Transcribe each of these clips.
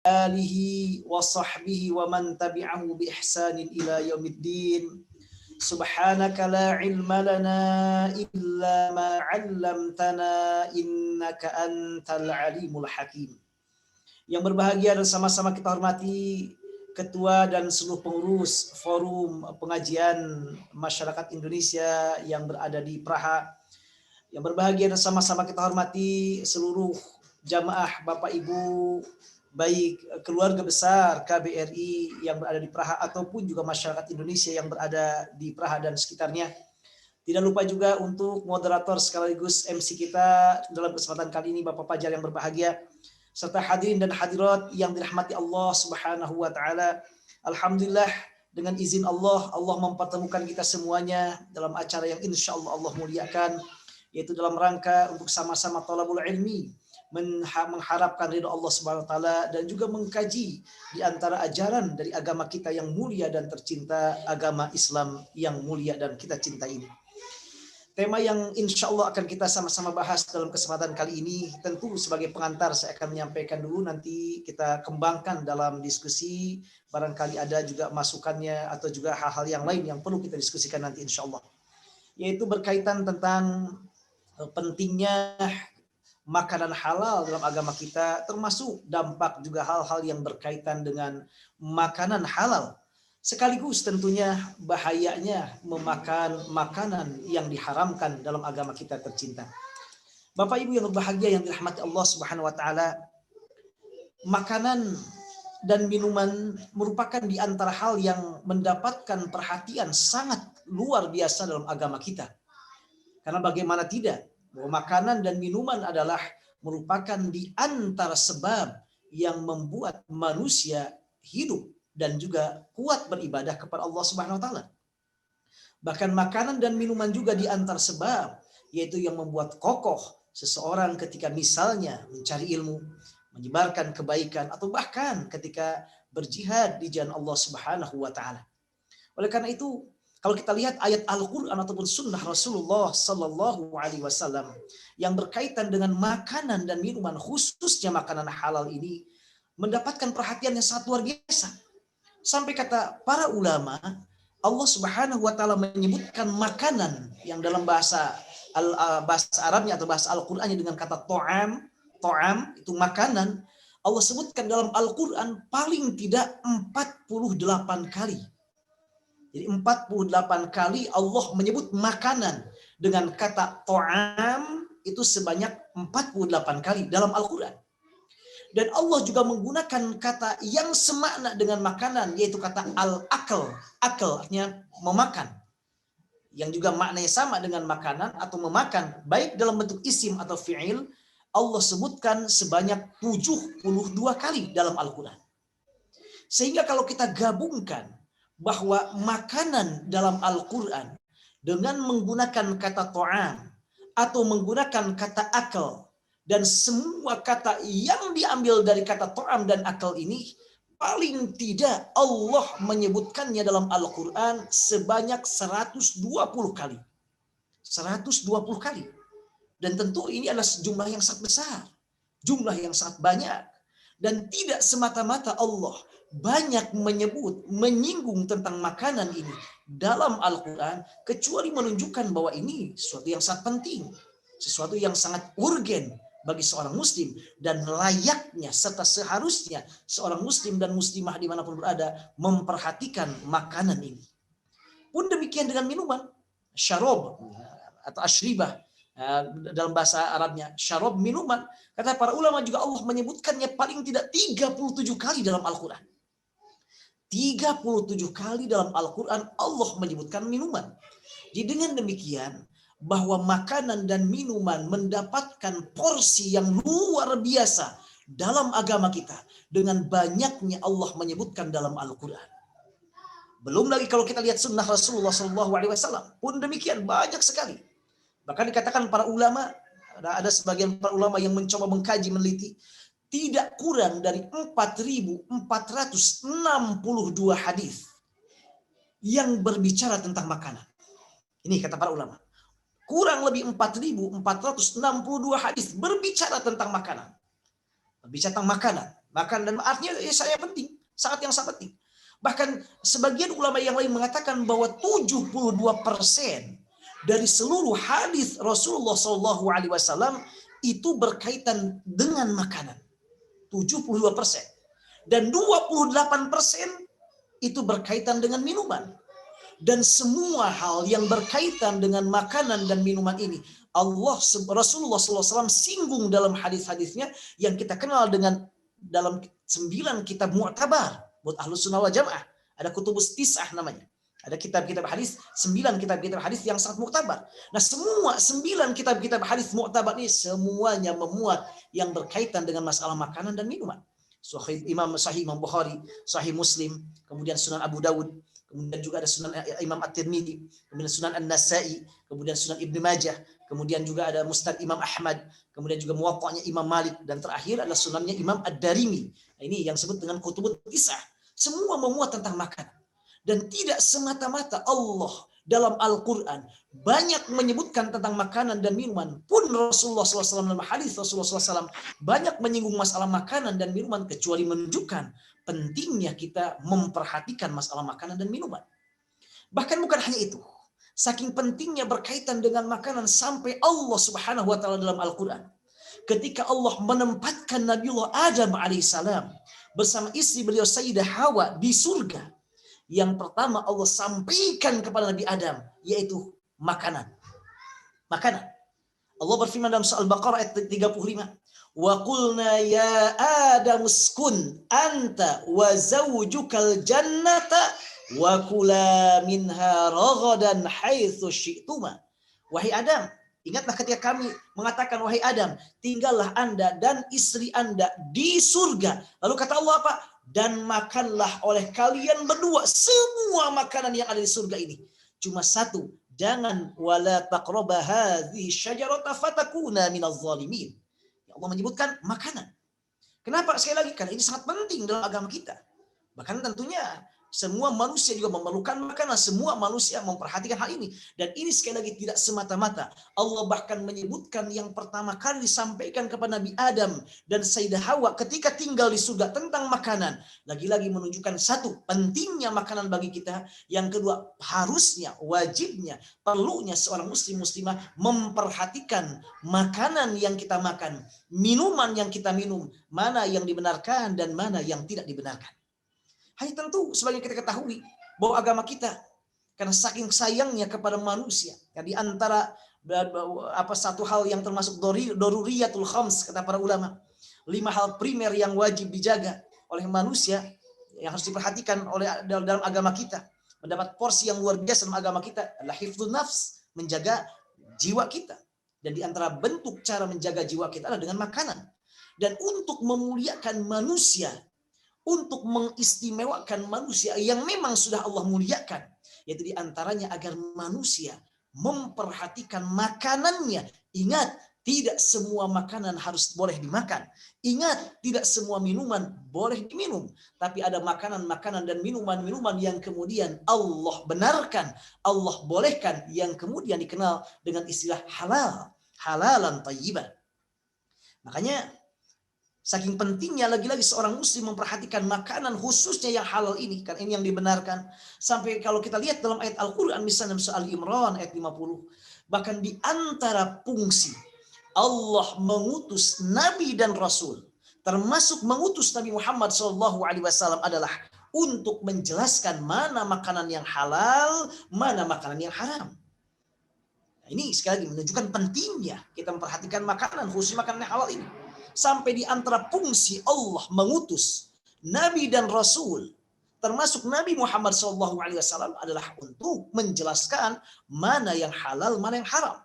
alihi wa sahbihi wa man tabi'ahu bi ihsanin ila yaumiddin. Subhanaka la ilma lana illa ma 'allamtana innaka antal alimul hakim. Yang berbahagia dan sama-sama kita hormati Ketua dan seluruh pengurus Forum Pengajian Masyarakat Indonesia yang berada di Praha. Yang berbahagia dan sama-sama kita hormati seluruh jamaah Bapak Ibu, baik keluarga besar KBRI yang berada di Praha ataupun juga masyarakat Indonesia yang berada di Praha dan sekitarnya. Tidak lupa juga untuk moderator sekaligus MC kita dalam kesempatan kali ini, Bapak Fajar yang berbahagia, serta hadirin dan hadirat yang dirahmati Allah Subhanahu wa taala. Alhamdulillah, dengan izin Allah mempertemukan kita semuanya dalam acara yang insya Allah muliakan, yaitu dalam rangka untuk sama-sama thalabul ilmi, mengharapkan ridha Allah Subhanahu wa taala dan juga mengkaji di antara ajaran dari agama kita yang mulia dan tercinta, agama Islam yang mulia dan kita cintai ini. Tema yang insya Allah akan kita sama-sama bahas dalam kesempatan kali ini, tentu sebagai pengantar saya akan menyampaikan dulu, nanti kita kembangkan dalam diskusi, barangkali ada juga masukannya atau juga hal-hal yang lain yang perlu kita diskusikan nanti insya Allah, yaitu berkaitan tentang pentingnya makanan halal dalam agama kita, termasuk dampak juga hal-hal yang berkaitan dengan makanan halal. Sekaligus tentunya bahayanya memakan makanan yang diharamkan dalam agama kita tercinta. Bapak Ibu yang berbahagia yang dirahmati Allah Subhanahu wa taala, makanan dan minuman merupakan di antara hal yang mendapatkan perhatian sangat luar biasa dalam agama kita. Karena bagaimana tidak, bahwa makanan dan minuman adalah merupakan di antara sebab yang membuat manusia hidup dan juga kuat beribadah kepada Allah Subhanahu wa taala. Bahkan makanan dan minuman juga di antara sebab, yaitu yang membuat kokoh seseorang ketika misalnya mencari ilmu, menyebarkan kebaikan, atau bahkan ketika berjihad di jalan Allah Subhanahu wa taala. Oleh karena itu, kalau kita lihat ayat Al-Quran ataupun sunnah Rasulullah Sallallahu Alaihi Wasallam yang berkaitan dengan makanan dan minuman, khususnya makanan halal ini, mendapatkan perhatian yang sangat luar biasa. Sampai kata para ulama, Allah Subhanahu Wa Taala menyebutkan makanan yang dalam bahasa Arabnya atau bahasa Al-Qurannya dengan kata to'am itu makanan. Allah sebutkan dalam Al-Quran paling tidak 48 kali. Jadi 48 kali Allah menyebut makanan dengan kata to'am itu sebanyak 48 kali dalam Al-Quran. Dan Allah juga menggunakan kata yang semakna dengan makanan, yaitu kata al-akal. Akal artinya memakan. Yang juga maknanya sama dengan makanan atau memakan, baik dalam bentuk isim atau fi'il, Allah sebutkan sebanyak 72 kali dalam Al-Quran. Sehingga kalau kita gabungkan bahwa makanan dalam Al-Quran dengan menggunakan kata to'am atau menggunakan kata akal, dan semua kata yang diambil dari kata to'am dan akal ini, paling tidak Allah menyebutkannya dalam Al-Quran sebanyak 120 kali. 120 kali. Dan tentu ini adalah jumlah yang sangat besar, jumlah yang sangat banyak. Dan tidak semata-mata Allah banyak menyinggung tentang makanan ini dalam Al-Quran, kecuali menunjukkan bahwa ini sesuatu yang sangat penting, sesuatu yang sangat urgen bagi seorang muslim, dan layaknya serta seharusnya seorang muslim dan muslimah dimanapun berada memperhatikan makanan ini. Pun demikian dengan minuman, syarob atau ashribah, dalam bahasa Arabnya syarob, minuman. Kata para ulama juga Allah menyebutkannya paling tidak 37 kali dalam Al-Quran. 37 kali dalam Al-Quran Allah menyebutkan minuman. Jadi dengan demikian, bahwa makanan dan minuman mendapatkan porsi yang luar biasa dalam agama kita dengan banyaknya Allah menyebutkan dalam Al-Quran. Belum lagi kalau kita lihat sunnah Rasulullah SAW pun demikian banyak sekali. Bahkan dikatakan para ulama, ada sebagian para ulama yang mencoba mengkaji, meneliti, tidak kurang dari 4.462 hadis yang berbicara tentang makanan. Ini kata para ulama. Kurang lebih 4.462 hadis berbicara tentang makanan. Berbicara tentang makanan. Makan dan artinya sangat penting, yang sangat penting. Bahkan sebagian ulama yang lain mengatakan bahwa 72% dari seluruh hadis Rasulullah SAW itu berkaitan dengan makanan. 72%. Dan 28% itu berkaitan dengan minuman. Dan semua hal yang berkaitan dengan makanan dan minuman ini, Rasulullah SAW singgung dalam hadis-hadisnya yang kita kenal dengan dalam 9 kitab mu'tabar buat Ahlus Sunnah wal Jamaah. Ada kutubus tis'ah namanya. Ada kitab-kitab hadis, 9 kitab-kitab hadis yang sangat mu'tabar. Nah, semua 9 kitab-kitab hadis mu'tabar ini semuanya memuat yang berkaitan dengan masalah makanan dan minuman. Sahih Imam Bukhari, Sahih Muslim, kemudian Sunan Abu Dawud, kemudian juga ada Sunan Imam At-Tirmidzi, kemudian Sunan An-Nasa'i, kemudian Sunan Ibnu Majah, kemudian juga ada Musnad Imam Ahmad, kemudian juga Muwatta'nya Imam Malik, dan terakhir adalah Sunannya Imam Ad-Darimi. Nah, ini yang disebut dengan kutubut tis'ah. Semua memuat tentang makanan. Dan tidak semata-mata Allah dalam Al-Quran banyak menyebutkan tentang makanan dan minuman. Pun Rasulullah SAW dalam hadis Rasulullah SAW banyak menyinggung masalah makanan dan minuman, kecuali menunjukkan pentingnya kita memperhatikan masalah makanan dan minuman. Bahkan bukan hanya itu. Saking pentingnya berkaitan dengan makanan sampai Allah Subhanahu wa taala dalam Al-Qur'an ketika Allah menempatkan Nabiullah Adam alaihissalam bersama istri beliau Sayyidah Hawa di surga, yang pertama Allah sampaikan kepada Nabi Adam yaitu makanan. Makanan. Allah berfirman dalam surah Al-Baqarah ayat 35, wa qulna ya Adam uskun anta wa zawjukal jannata wa kula minha ragadan haitsu syi'tuma. Wahai Adam, ingatlah ketika kami mengatakan wahai Adam, tinggallah Anda dan istri Anda di surga. Lalu kata Allah apa? Dan makanlah oleh kalian berdua semua makanan yang ada di surga ini. Cuma satu, jangan wala taqraba hadhihi syajarata fatakuna minaz zalimin. Ya Allah menyebutkan makanan. Kenapa? Sekali lagi, karena ini sangat penting dalam agama kita. Bahkan tentunya semua manusia juga memerlukan makanan. Semua manusia memperhatikan hal ini. Dan ini sekali lagi tidak semata-mata. Allah bahkan menyebutkan yang pertama kali disampaikan kepada Nabi Adam dan Sayyidah Hawa ketika tinggal di surga tentang makanan. Lagi-lagi menunjukkan satu, pentingnya makanan bagi kita. Yang kedua, harusnya, wajibnya, perlunya seorang muslim muslimah memperhatikan makanan yang kita makan. Minuman yang kita minum. Mana yang dibenarkan dan mana yang tidak dibenarkan. Hanya tentu sebagai kita ketahui bahwa agama kita karena saking sayangnya kepada manusia, ya, di antara satu hal yang termasuk daruriyatul khams kata para ulama, 5 hal primer yang wajib dijaga oleh manusia yang harus diperhatikan oleh dalam agama kita, mendapat porsi yang luar biasa dalam agama kita adalah hifdzun nafs, menjaga jiwa kita. Dan di antara bentuk cara menjaga jiwa kita adalah dengan makanan. Dan untuk memuliakan manusia, untuk mengistimewakan manusia yang memang sudah Allah muliakan, yaitu diantaranya agar manusia memperhatikan makanannya. Ingat, tidak semua makanan harus boleh dimakan. Ingat, tidak semua minuman boleh diminum. Tapi ada makanan-makanan dan minuman-minuman yang kemudian Allah benarkan, Allah bolehkan, yang kemudian dikenal dengan istilah halal, halalan thayyiban. Makanya saking pentingnya lagi-lagi seorang muslim memperhatikan makanan khususnya yang halal ini, kan ini yang dibenarkan. Sampai kalau kita lihat dalam ayat Al-Quran misalnya surah Al-Imran ayat 50, bahkan di antara fungsi Allah mengutus Nabi dan Rasul, termasuk mengutus Nabi Muhammad SAW adalah untuk menjelaskan mana makanan yang halal, mana makanan yang haram. Nah, ini sekali lagi menunjukkan pentingnya kita memperhatikan makanan, khusus makanan yang halal ini. Sampai di antara fungsi Allah mengutus Nabi dan Rasul, termasuk Nabi Muhammad SAW adalah untuk menjelaskan mana yang halal, mana yang haram.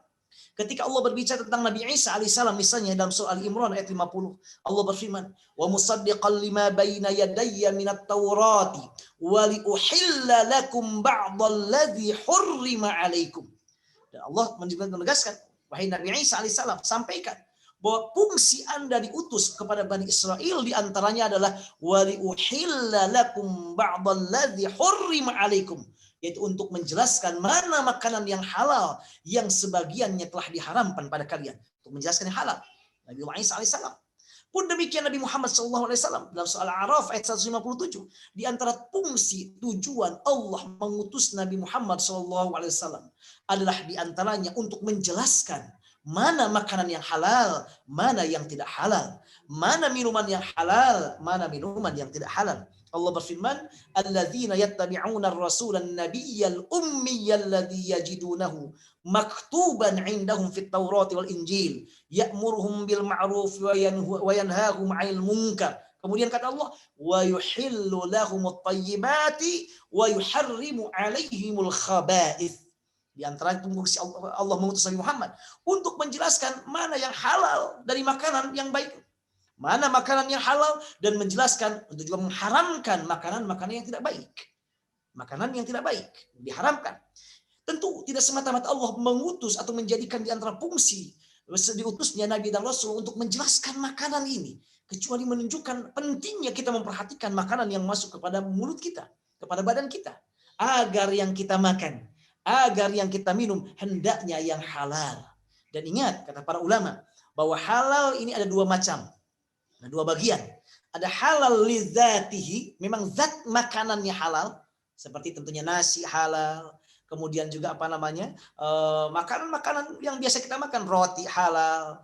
Ketika Allah berbicara tentang Nabi Isa alaihissalam misalnya dalam surah Al-Imran ayat 50, Allah berfirman, "Wa musaddiqan lima baina yadayya minat Taurati wa li uhilla lakum ba'dalladzi hurrima 'alaikum." Dan Allah menegaskan, wahai Nabi Isa alaihissalam, sampaikan bahwa fungsi Anda diutus kepada Bani Israel diantaranya adalah wali uhilla lakum ba'dalladzi hurrima 'alaikum, yaitu untuk menjelaskan mana makanan yang halal yang sebagiannya telah diharamkan pada kalian, untuk menjelaskan yang halal. Nabi Isa alaihissalam. Pun demikian Nabi Muhammad SAW dalam soal Araf ayat 157. Di antara fungsi tujuan Allah mengutus Nabi Muhammad SAW adalah di antaranya untuk menjelaskan mana makanan yang halal, mana yang tidak halal, mana minuman yang halal, mana minuman yang tidak halal. Allah berfirman, "Alladzina yattabi'una ar-rasulan nabiyyal ummiyal ladzi yajidunahu maktuban 'indahum fit Taurat wal Injil, ya'muruhum bil ma'ruf wa yanhahum 'anil munkar." Kemudian kata Allah, "Wa yuhillu lahumut thayyibati wa yuharrimu 'alaihimul khaba'ith." Di antara fungsi Allah mengutus Nabi Muhammad untuk menjelaskan mana yang halal dari makanan yang baik, mana makanan yang halal, dan menjelaskan untuk juga mengharamkan makanan-makanan yang tidak baik. Makanan yang tidak baik diharamkan. Tentu tidak semata-mata Allah mengutus atau menjadikan di antara fungsi diutusnya Nabi dan Rasul untuk menjelaskan makanan ini, kecuali menunjukkan pentingnya kita memperhatikan makanan yang masuk kepada mulut kita, kepada badan kita, agar yang kita makan, agar yang kita minum hendaknya yang halal. Dan ingat kata para ulama bahwa halal ini ada dua macam. Ada dua bagian. Ada halal li dzatihi, memang zat makanannya halal, seperti tentunya nasi halal, kemudian juga makanan-makanan yang biasa kita makan, roti halal,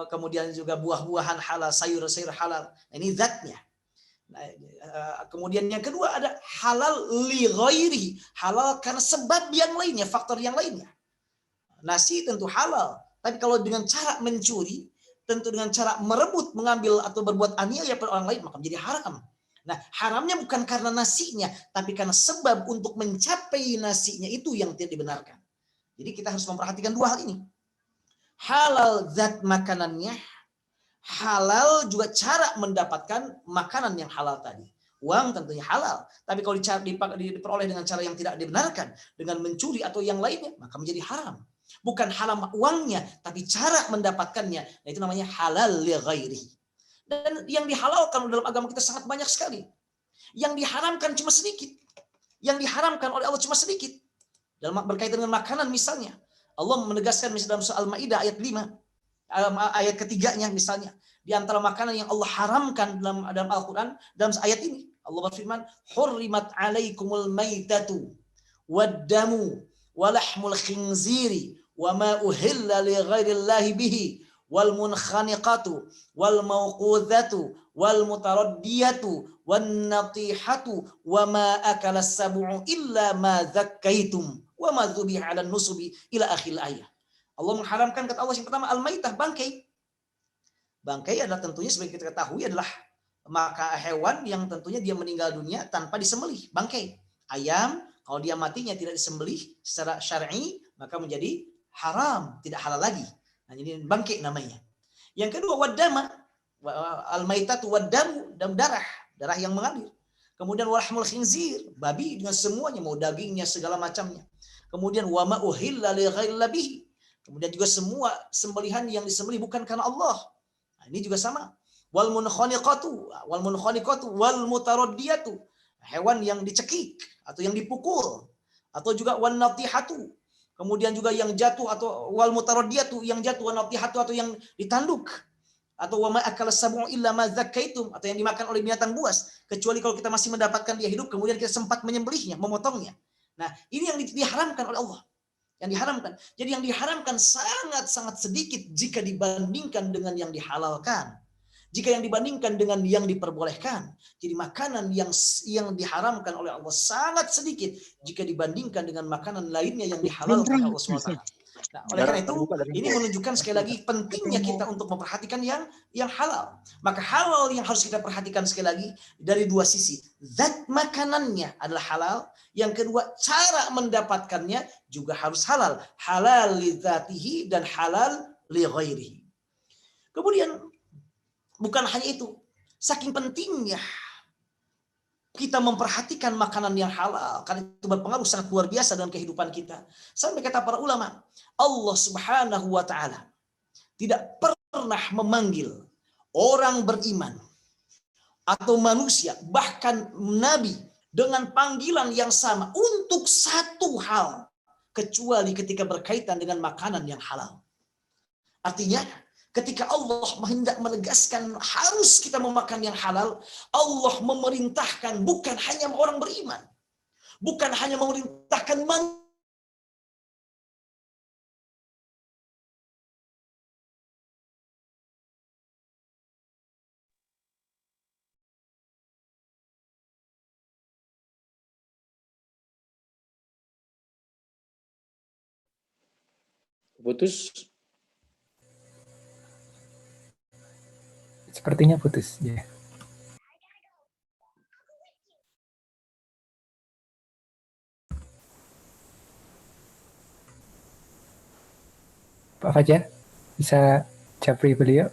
kemudian juga buah-buahan halal, sayur-sayur halal. Nah, ini zatnya. Kemudian yang kedua ada halal li ghairi, halal karena sebab yang lainnya, faktor yang lainnya. Nasi tentu halal, tapi kalau dengan cara mencuri, tentu dengan cara merebut, mengambil atau berbuat aniaya pada orang lain, maka menjadi haram. Nah, haramnya bukan karena nasinya, tapi karena sebab untuk mencapai nasinya itu yang tidak dibenarkan. Jadi kita harus memperhatikan dua hal ini. Halal zat makanannya, halal juga cara mendapatkan makanan yang halal tadi. Uang tentunya halal, tapi kalau diperoleh dengan cara yang tidak dibenarkan, dengan mencuri atau yang lainnya, maka menjadi haram. Bukan haram uangnya, tapi cara mendapatkannya. Nah, itu namanya halal li ghairi. Dan yang dihalalkan dalam agama kita sangat banyak sekali. Yang diharamkan cuma sedikit. Yang diharamkan oleh Allah cuma sedikit. Dalam berkaitan dengan makanan misalnya, Allah menegaskan misalnya dalam surah Al-Maidah ayat 5, ayat ketiganya misalnya, di antara makanan yang Allah haramkan dalam Al-Quran, dalam ayat ini Allah berfirman, "Hurrimat 'alaikumul maitatu wad-damu wa lahmul khinziri wa ma uhilla li ghairillahi bihi wal munkhaniqatu wal mauqudhatu wal mutaraddiyatu wan natihatu wa ma akala as-sab'u illa ma zakkaitum wa ma dzubiha 'alan nusubi" ila akhir ayat. Allah mengharamkan, kata Allah yang pertama al-maitah, bangkai. Bangkai adalah tentunya sebagai kita ketahui adalah maka hewan yang tentunya dia meninggal dunia tanpa disembelih, bangkai. Ayam kalau dia matinya tidak disembelih secara syar'i maka menjadi haram, tidak halal lagi. Nah, ini bangkai namanya. Yang kedua wadama, al-maitatu wadamu, darah yang mengalir. Kemudian walahmul khinzir, babi dengan semuanya, mau dagingnya segala macamnya. Kemudian wa ma uhilla li ghairillahi bihi. Kemudian juga semua sembelihan yang disembelih bukan karena Allah. Nah, ini juga sama. Wal munkhaniqatu wal mutaraddiyatu, hewan yang dicekik atau yang dipukul, atau juga wan natihatu, kemudian juga yang jatuh, atau wal mutaraddiyatu yang jatuh, wan natihatu atau yang ditanduk, atau wa ma akala sab'u illa ma zakkaitum, atau yang dimakan oleh binatang buas, kecuali kalau kita masih mendapatkan dia hidup kemudian kita sempat menyembelihnya, memotongnya. Nah, ini yang diharamkan oleh Allah. Yang diharamkan. Jadi yang diharamkan sangat-sangat sedikit jika dibandingkan dengan yang dihalalkan. Jika yang dibandingkan dengan yang diperbolehkan. Jadi makanan yang diharamkan oleh Allah sangat sedikit jika dibandingkan dengan makanan lainnya yang dihalalkan oleh Allah SWT. Nah, oleh karena itu, ini menunjukkan sekali lagi pentingnya kita untuk memperhatikan yang halal. Maka halal yang harus kita perhatikan sekali lagi dari dua sisi. Zat makanannya adalah halal. Yang kedua, cara mendapatkannya juga harus halal. Halal li dzatihi dan halal li ghairihi. Kemudian, bukan hanya itu. Saking pentingnya kita memperhatikan makanan yang halal, karena itu berpengaruh sangat luar biasa dalam kehidupan kita. Sampai kata para ulama, Allah Subhanahu wa Ta'ala tidak pernah memanggil orang beriman atau manusia, bahkan nabi, dengan panggilan yang sama untuk satu hal, kecuali ketika berkaitan dengan makanan yang halal. Artinya, Ketika Allah hendak menegaskan harus kita memakan yang halal, Allah memerintahkan bukan hanya orang beriman, bukan hanya memerintahkan Putus. Sepertinya putus. Ya. Pak Fajar, bisa japri beliau?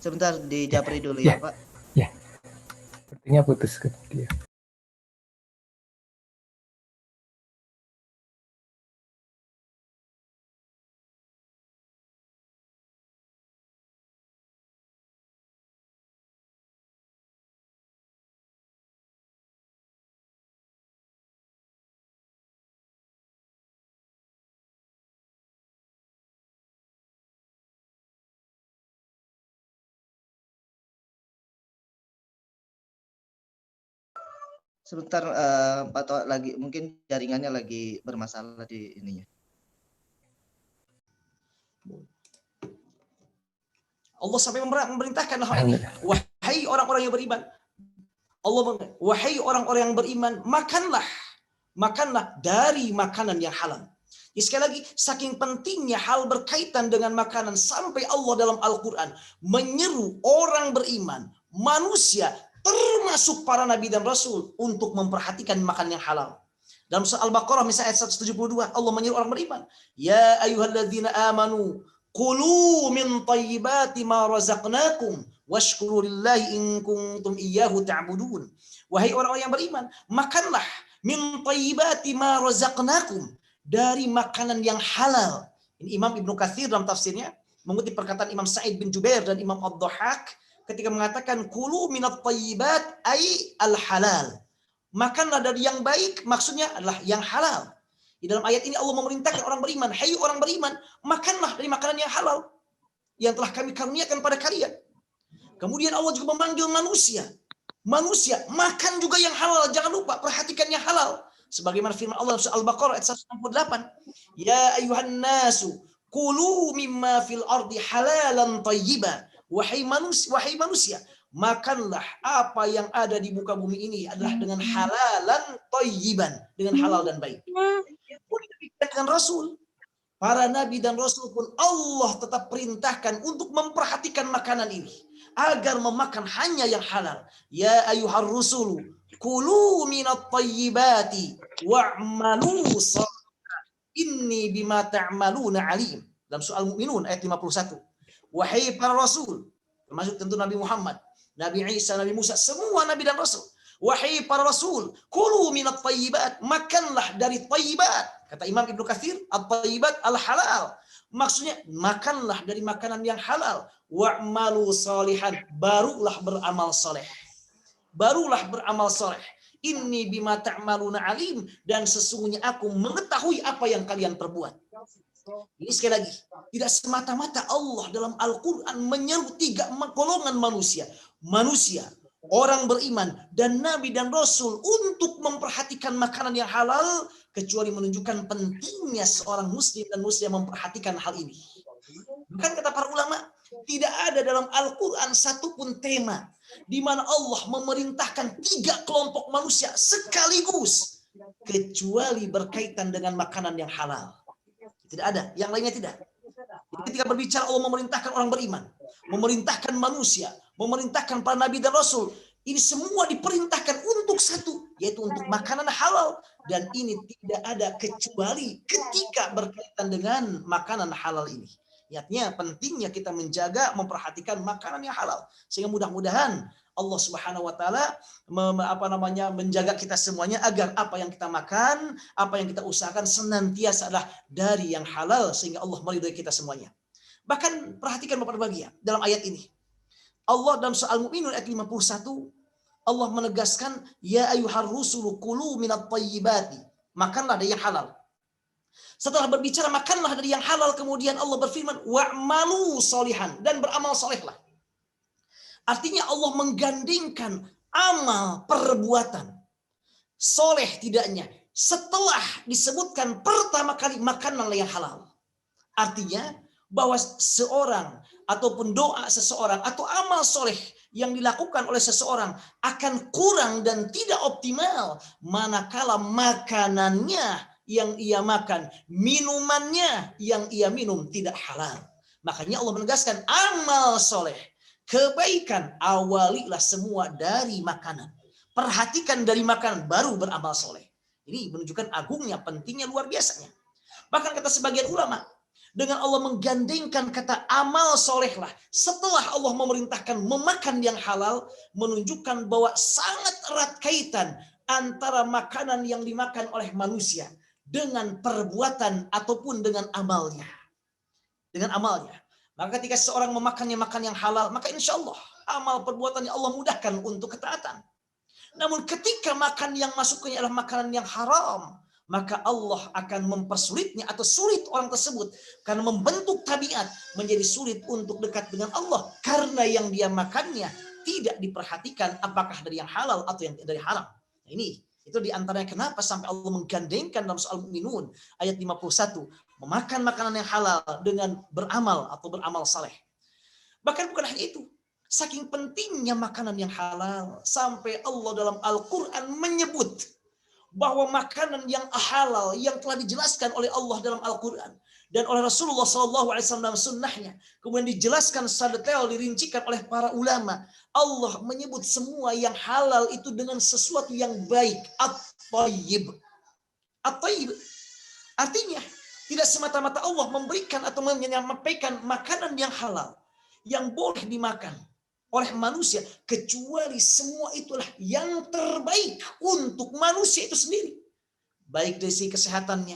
Sebentar di japri dulu ya, Pak. Ya, sepertinya putus ke dia. Sebentar Pak Toa lagi mungkin jaringannya lagi bermasalah di ininya. Allah sampai memerintahkan, wahai orang-orang yang beriman, wahai orang-orang yang beriman, makanlah dari makanan yang halal. Jadi sekali lagi, saking pentingnya hal berkaitan dengan makanan sampai Allah dalam Al-Quran menyeru orang beriman, manusia, termasuk para nabi dan rasul untuk memperhatikan makanan yang halal. Dalam surah Al-Baqarah misalnya ayat 172, Allah menyeru orang beriman, ya ayyuhalladzina amanu qulu min thayyibati ma razaqnakum washkuru lillahi in kuntum iyyahu ta'budun. Wahai orang-orang yang beriman, makanlah min thayyibati ma razaqnakum, dari makanan yang halal. Ini Imam Ibnu Katsir dalam tafsirnya mengutip perkataan Imam Sa'id bin Jubair dan Imam Ad-Dhahhak ketika mengatakan kulu minat thayyibat ay al-halal. Makanlah dari yang baik, maksudnya adalah yang halal. Di dalam ayat ini Allah memerintahkan orang beriman, hai orang beriman, makanlah dari makanan yang halal yang telah kami karuniakan pada kalian. Kemudian Allah juga memanggil manusia. Manusia, makan juga yang halal, jangan lupa perhatikan yang halal. Sebagaimana firman Allah surah Al-Baqarah ayat 168, ya ayuhan nasu kulu mimma fil ardi halalan thayyiba. Wahai manusia, makanlah apa yang ada di muka bumi ini adalah dengan halalan thayyiban, dengan halal dan baik. Dengan Rasul, para nabi dan rasul pun Allah tetap perintahkan untuk memperhatikan makanan ini agar memakan hanya yang halal. Ya ayyuhar rusulu kulu minat thayyibati wa'malu shalihan inni bima ta'maluna alim. Dalam surah Al-Mu'minun ayat 51. Wahai para rasul, termasuk tentu Nabi Muhammad, Nabi Isa, Nabi Musa, semua nabi dan rasul. Wahai para rasul, kulu minat thayyibat, makanlah dari thayyibat. Kata Imam Ibnu Katsir, at-thayyibat al-halal. Maksudnya makanlah dari makanan yang halal. Wa'malu shalihan, barulah beramal soleh. Barulah beramal soleh. Inni bima ta'maluna alim, dan sesungguhnya aku mengetahui apa yang kalian perbuat. Ini sekali lagi, tidak semata-mata Allah dalam Al-Quran menyeru 3 golongan manusia. Manusia, orang beriman, dan nabi dan rasul untuk memperhatikan makanan yang halal, kecuali menunjukkan pentingnya seorang muslim dan muslim memperhatikan hal ini. Bukan kata para ulama, tidak ada dalam Al-Quran satupun tema di mana Allah memerintahkan 3 kelompok manusia sekaligus, kecuali berkaitan dengan makanan yang halal. Tidak ada, yang lainnya tidak. Ketika berbicara Allah memerintahkan orang beriman, memerintahkan manusia, memerintahkan para nabi dan rasul, ini semua diperintahkan untuk satu, yaitu untuk makanan halal. Dan ini tidak ada kecuali ketika berkaitan dengan makanan halal ini. Artinya pentingnya kita menjaga, memperhatikan makanan yang halal. Sehingga mudah-mudahan Allah Subhanahu wa taala menjaga kita semuanya agar apa yang kita makan, apa yang kita usahakan senantiasa adalah dari yang halal sehingga Allah meridhai kita semuanya. Bahkan perhatikan Bapak berbahagia dalam ayat ini. Allah dalam surah Al-Mu'minun ayat 51, Allah menegaskan ya ayyuhar rusulu kulu minat thayyibati, makanlah dari yang halal. Setelah berbicara makanlah dari yang halal, kemudian Allah berfirman, wa'malu solihan, dan beramal solehlah. Artinya Allah menggandingkan amal perbuatan. Soleh tidaknya. Setelah disebutkan pertama kali makanlah yang halal. Artinya bahwa seorang ataupun doa seseorang atau amal soleh yang dilakukan oleh seseorang akan kurang dan tidak optimal manakala makanannya yang ia makan, minumannya yang ia minum tidak halal. Makanya Allah menegaskan amal soleh, kebaikan awalilah semua dari makanan. Perhatikan dari makanan baru beramal soleh. Ini menunjukkan agungnya, pentingnya, luar biasanya. Bahkan kata sebagian ulama, dengan Allah menggandengkan kata amal solehlah setelah Allah memerintahkan memakan yang halal, menunjukkan bahwa sangat erat kaitan antara makanan yang dimakan oleh manusia dengan perbuatan ataupun dengan amalnya. Dengan amalnya. Maka ketika seorang makan yang halal, maka insya Allah amal perbuatannya Allah mudahkan untuk ketaatan. Namun ketika makan yang masuknya adalah makanan yang haram, maka Allah akan mempersulitnya atau sulit orang tersebut karena membentuk tabiat menjadi sulit untuk dekat dengan Allah karena yang dia makannya tidak diperhatikan apakah dari yang halal atau yang dari haram. Nah, ini itu diantaranya kenapa sampai Allah menggandengkan dalam soal Mu'minun ayat 51 memakan makanan yang halal dengan beramal atau beramal saleh. Bahkan bukan hanya itu, saking pentingnya makanan yang halal sampai Allah dalam Al-Quran menyebut bahwa makanan yang halal yang telah dijelaskan oleh Allah dalam Al-Quran dan oleh Rasulullah SAW dalam sunnahnya, kemudian dijelaskan secara detail, dirincikan oleh para ulama. Allah menyebut semua yang halal itu dengan sesuatu yang baik. At-tayyib. At-tayyib. Artinya, tidak semata-mata Allah memberikan atau menyampaikan makanan yang halal, yang boleh dimakan oleh manusia, kecuali semua itulah yang terbaik untuk manusia itu sendiri. Baik dari segi kesehatannya,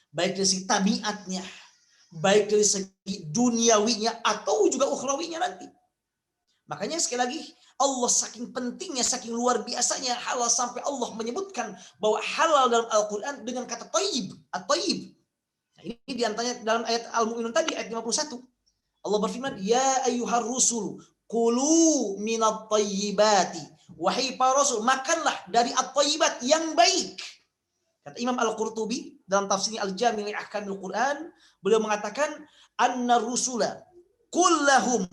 baik dari segi tabiatnya, baik dari segi duniawinya atau juga ukhrawinya nanti. Makanya sekali lagi, Allah saking pentingnya, saking luar biasanya halal sampai Allah menyebutkan bahwa halal dalam Al-Quran dengan kata tayyib, at-tayyib. Nah, ini diantaranya dalam ayat Al-Mu'minun tadi, ayat 51. Allah berfirman, ya ayyuhar rusul, kulu minat tayyibati. Wahai para rasul, makanlah dari at-tayyibat yang baik. Kata Imam Al-Qurtubi dalam tafsirnya Al-Jami' li Ahkamil Quran, beliau mengatakan anna rusula kullahum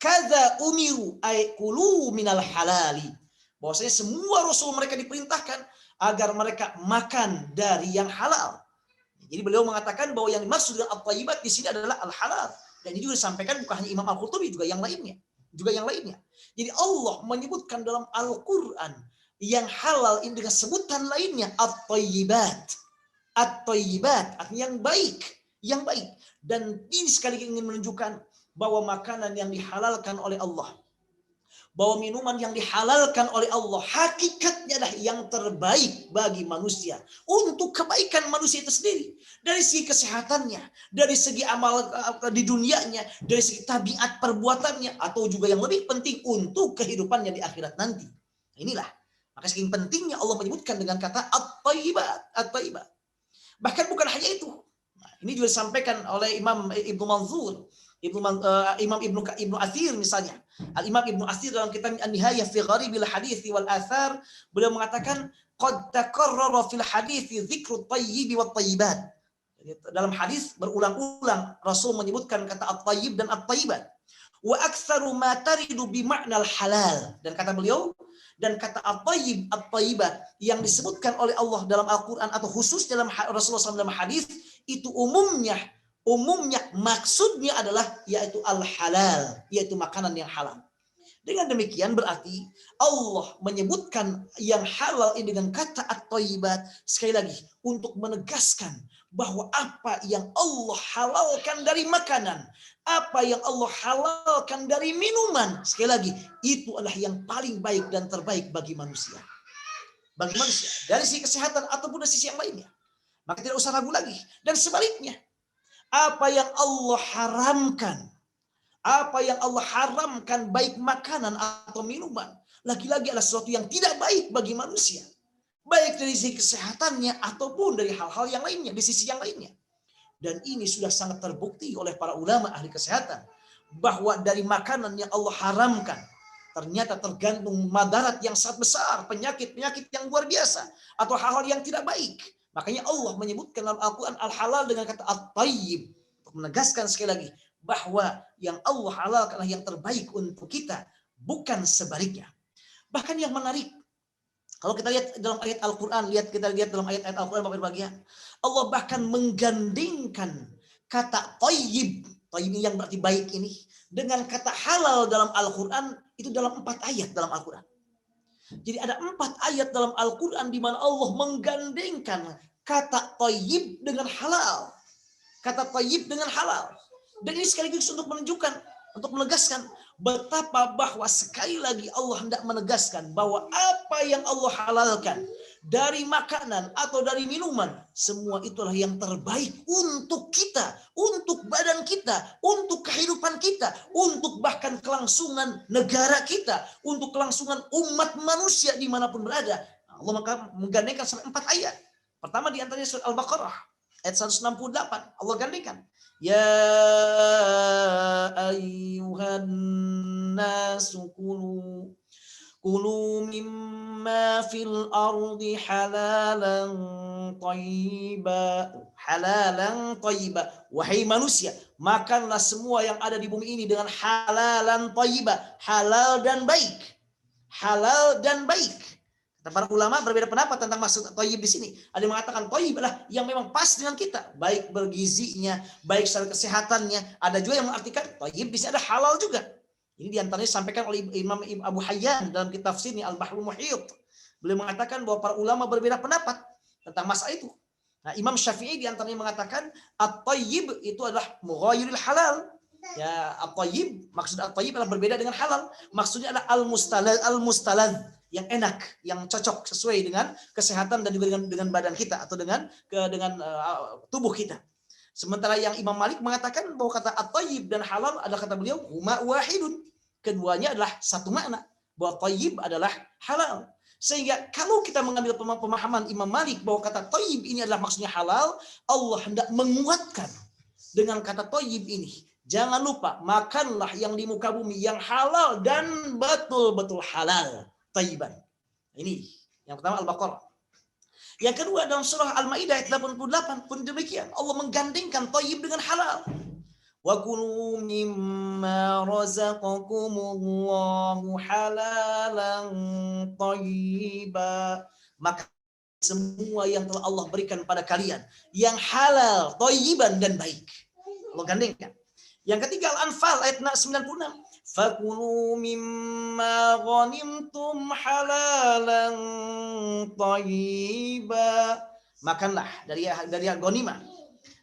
kadza umiru ay kulu minal halali. Bahwasanya semua rasul mereka diperintahkan agar mereka makan dari yang halal. Jadi beliau mengatakan bahwa yang dimaksud dengan at-tayyibat di sini adalah al-halal. Dan ini juga disampaikan bukan hanya Imam Al-Qurtubi, juga yang lainnya. Jadi Allah menyebutkan dalam Al-Quran yang halal ini dengan sebutan lainnya at-tayyibat. At-tayyibat artinya yang baik. Dan ini sekali ingin menunjukkan bahwa makanan yang dihalalkan oleh Allah, bahwa minuman yang dihalalkan oleh Allah hakikatnya adalah yang terbaik bagi manusia untuk kebaikan manusia itu sendiri, dari segi kesehatannya, dari segi amal di dunianya, dari segi tabiat perbuatannya, atau juga yang lebih penting untuk kehidupannya di akhirat nanti. Inilah maka saking pentingnya Allah menyebutkan dengan kata at-tayyibat. Bahkan bukan hanya itu. Ini juga disampaikan oleh Imam Ibnu Manzur, Imam Ibnu Athir misalnya. Al-Imam Ibnu Athir dalam kitab An-Nihayah fi Gharibil Hadits wal Athar, beliau mengatakan qad takarrara fil hadits dzikru at-tayyib wat tayyibat. Dalam hadis berulang-ulang Rasul menyebutkan kata at-tayyib dan at-tayyibat. Wa aktsaru ma taridu bi ma'nal halal. Dan kata beliau, dan kata at-tayyib, at-tayyibat yang disebutkan oleh Allah dalam Al-Qur'an atau khusus dalam Rasulullah SAW dalam hadis itu umumnya maksudnya adalah yaitu al-halal, yaitu makanan yang halal. Dengan demikian berarti Allah menyebutkan yang halal ini dengan kata at-tayyibat sekali lagi untuk menegaskan bahwa apa yang Allah halalkan dari makanan, apa yang Allah halalkan dari minuman, sekali lagi itu adalah yang paling baik dan terbaik bagi manusia. Bagi manusia dari sisi kesehatan ataupun dari sisi yang lainnya. Maka tidak usah ragu lagi. Dan sebaliknya, apa yang Allah haramkan baik makanan atau minuman, lagi-lagi adalah sesuatu yang tidak baik bagi manusia. baik dari sisi kesehatannya ataupun dari hal-hal yang lainnya, di sisi yang lainnya. Dan ini sudah sangat terbukti oleh para ulama ahli kesehatan bahwa dari makanan yang Allah haramkan ternyata tergantung madarat yang sangat besar, penyakit-penyakit yang luar biasa atau hal-hal yang tidak baik. Makanya Allah menyebutkan dalam Al-Quran al-halal dengan kata at-tayyib untuk menegaskan sekali lagi bahwa yang Allah halalkan adalah yang terbaik untuk kita, bukan sebaliknya. Bahkan yang menarik, kalau kita lihat dalam ayat Al-Quran, kita lihat dalam ayat-ayat Al-Quran Bapak berbahagia, Allah bahkan menggandingkan kata tayyib, tayyib yang berarti baik ini, dengan kata halal dalam Al-Quran, itu dalam 4 ayat dalam Al-Quran. Jadi ada 4 ayat dalam Al-Quran di mana Allah menggandingkan kata tayyib dengan halal. Kata tayyib dengan halal. Dan ini sekaligus untuk menunjukkan, untuk menegaskan betapa bahwa sekali lagi Allah hendak menegaskan bahwa apa yang Allah halalkan dari makanan atau dari minuman, semua itulah yang terbaik untuk kita, untuk badan kita, untuk kehidupan kita, untuk bahkan kelangsungan negara kita, untuk kelangsungan umat manusia dimanapun berada. Allah maka menggandengkan sampai 4 ayat. Pertama di antaranya surat Al-Baqarah ayat 168. Allah gandengkan, ya ayyuhan nasu kulu mimma fil ardi halalan thayyiba. Wahai manusia, makanlah semua yang ada di bumi ini dengan halalan thayyiba, halal dan baik. Halal dan baik. Para ulama berbeda pendapat tentang maksud thayyib di sini. Ada yang mengatakan thayyib adalah yang memang pas dengan kita, baik bergizinya, baik secara kesehatannya. Ada juga yang mengartikan thayyib di sini ada halal juga. Ini diantaranya disampaikan oleh Imam Abu Hayyan dalam kitab tafsirnya Al-Bahrul Muhit. Beliau mengatakan bahwa para ulama berbeda pendapat tentang masalah itu. Nah, Imam Syafi'i diantaranya mengatakan at-thayyib itu adalah mughayyirul halal. Ya, at-thayyib, maksud at-thayyib adalah berbeda dengan halal. Maksudnya adalah al-mustalad, yang enak, yang cocok sesuai dengan kesehatan dan juga dengan badan kita atau dengan tubuh kita. Sementara yang Imam Malik mengatakan bahwa kata at-thayyib dan halal adalah kata beliau huma wahidun. Keduanya adalah satu makna, bahwa thayyib adalah halal. Sehingga kalau kita mengambil pemahaman Imam Malik bahwa kata thayyib ini adalah maksudnya halal, Allah hendak menguatkan dengan kata thayyib ini. Jangan lupa, makanlah yang di muka bumi yang halal dan betul-betul halal. Thayyiban. Ini yang pertama Al-Baqarah. Yang kedua dalam surah Al-Maidah ayat 88 pun demikian. Allah menggandingkan thayyib dengan halal. Wa kulu mimma razaqakumullahu halalan thayyiba. Maka semua yang telah Allah berikan pada kalian yang halal, thayyiban dan baik. Allah gandengkan. Yang ketiga Al-Anfal ayat 96. Fakulu mimma ghanimtum halalan thayyiba. Makanlah dari ghanimah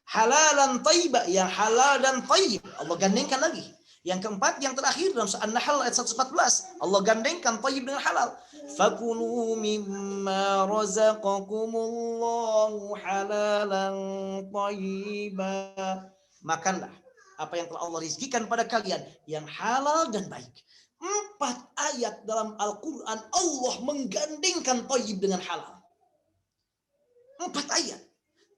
halalan thayyiba, yang halal dan thayyib. Allah gandengkan lagi. Yang keempat, yang terakhir dalam surah An-Nahl ayat 114, Allah gandengkan thayyib dengan halal. Fakulu mimma razaqakumullahu halalan thayyiba. Makanlah apa yang telah Allah rizkikan pada kalian yang halal dan baik. 4 ayat dalam Al-Quran Allah menggandengkan thayyib dengan halal. 4 ayat.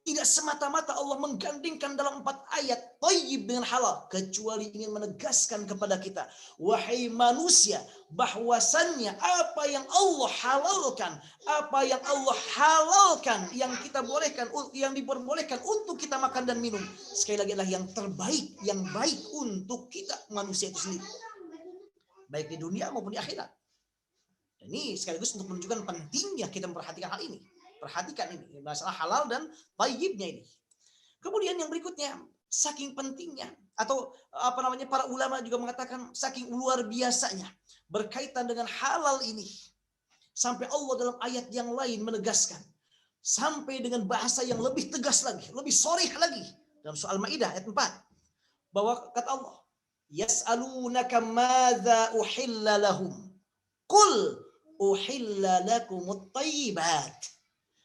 Tidak semata-mata Allah menggandengkan dalam 4 ayat thayyib dengan halal, kecuali ingin menegaskan kepada kita, wahai manusia, bahwasannya apa yang Allah halalkan, apa yang Allah halalkan, yang kita bolehkan, yang diperbolehkan untuk kita makan dan minum, sekali lagi adalah yang terbaik, yang baik untuk kita manusia itu sendiri, baik di dunia maupun di akhirat. Ini sekaligus untuk menunjukkan pentingnya kita memperhatikan hal ini. Perhatikan ini masalah halal dan thayyibnya ini. Kemudian yang berikutnya, saking pentingnya atau para ulama juga mengatakan saking luar biasanya berkaitan dengan halal ini, sampai Allah dalam ayat yang lain menegaskan, sampai dengan bahasa yang lebih tegas lagi, lebih sharih lagi dalam surah Al-Maidah ayat 4, bahwa kata Allah, yas'alunaka madza uhilla lahum qul uhilla lakumut thayyibat.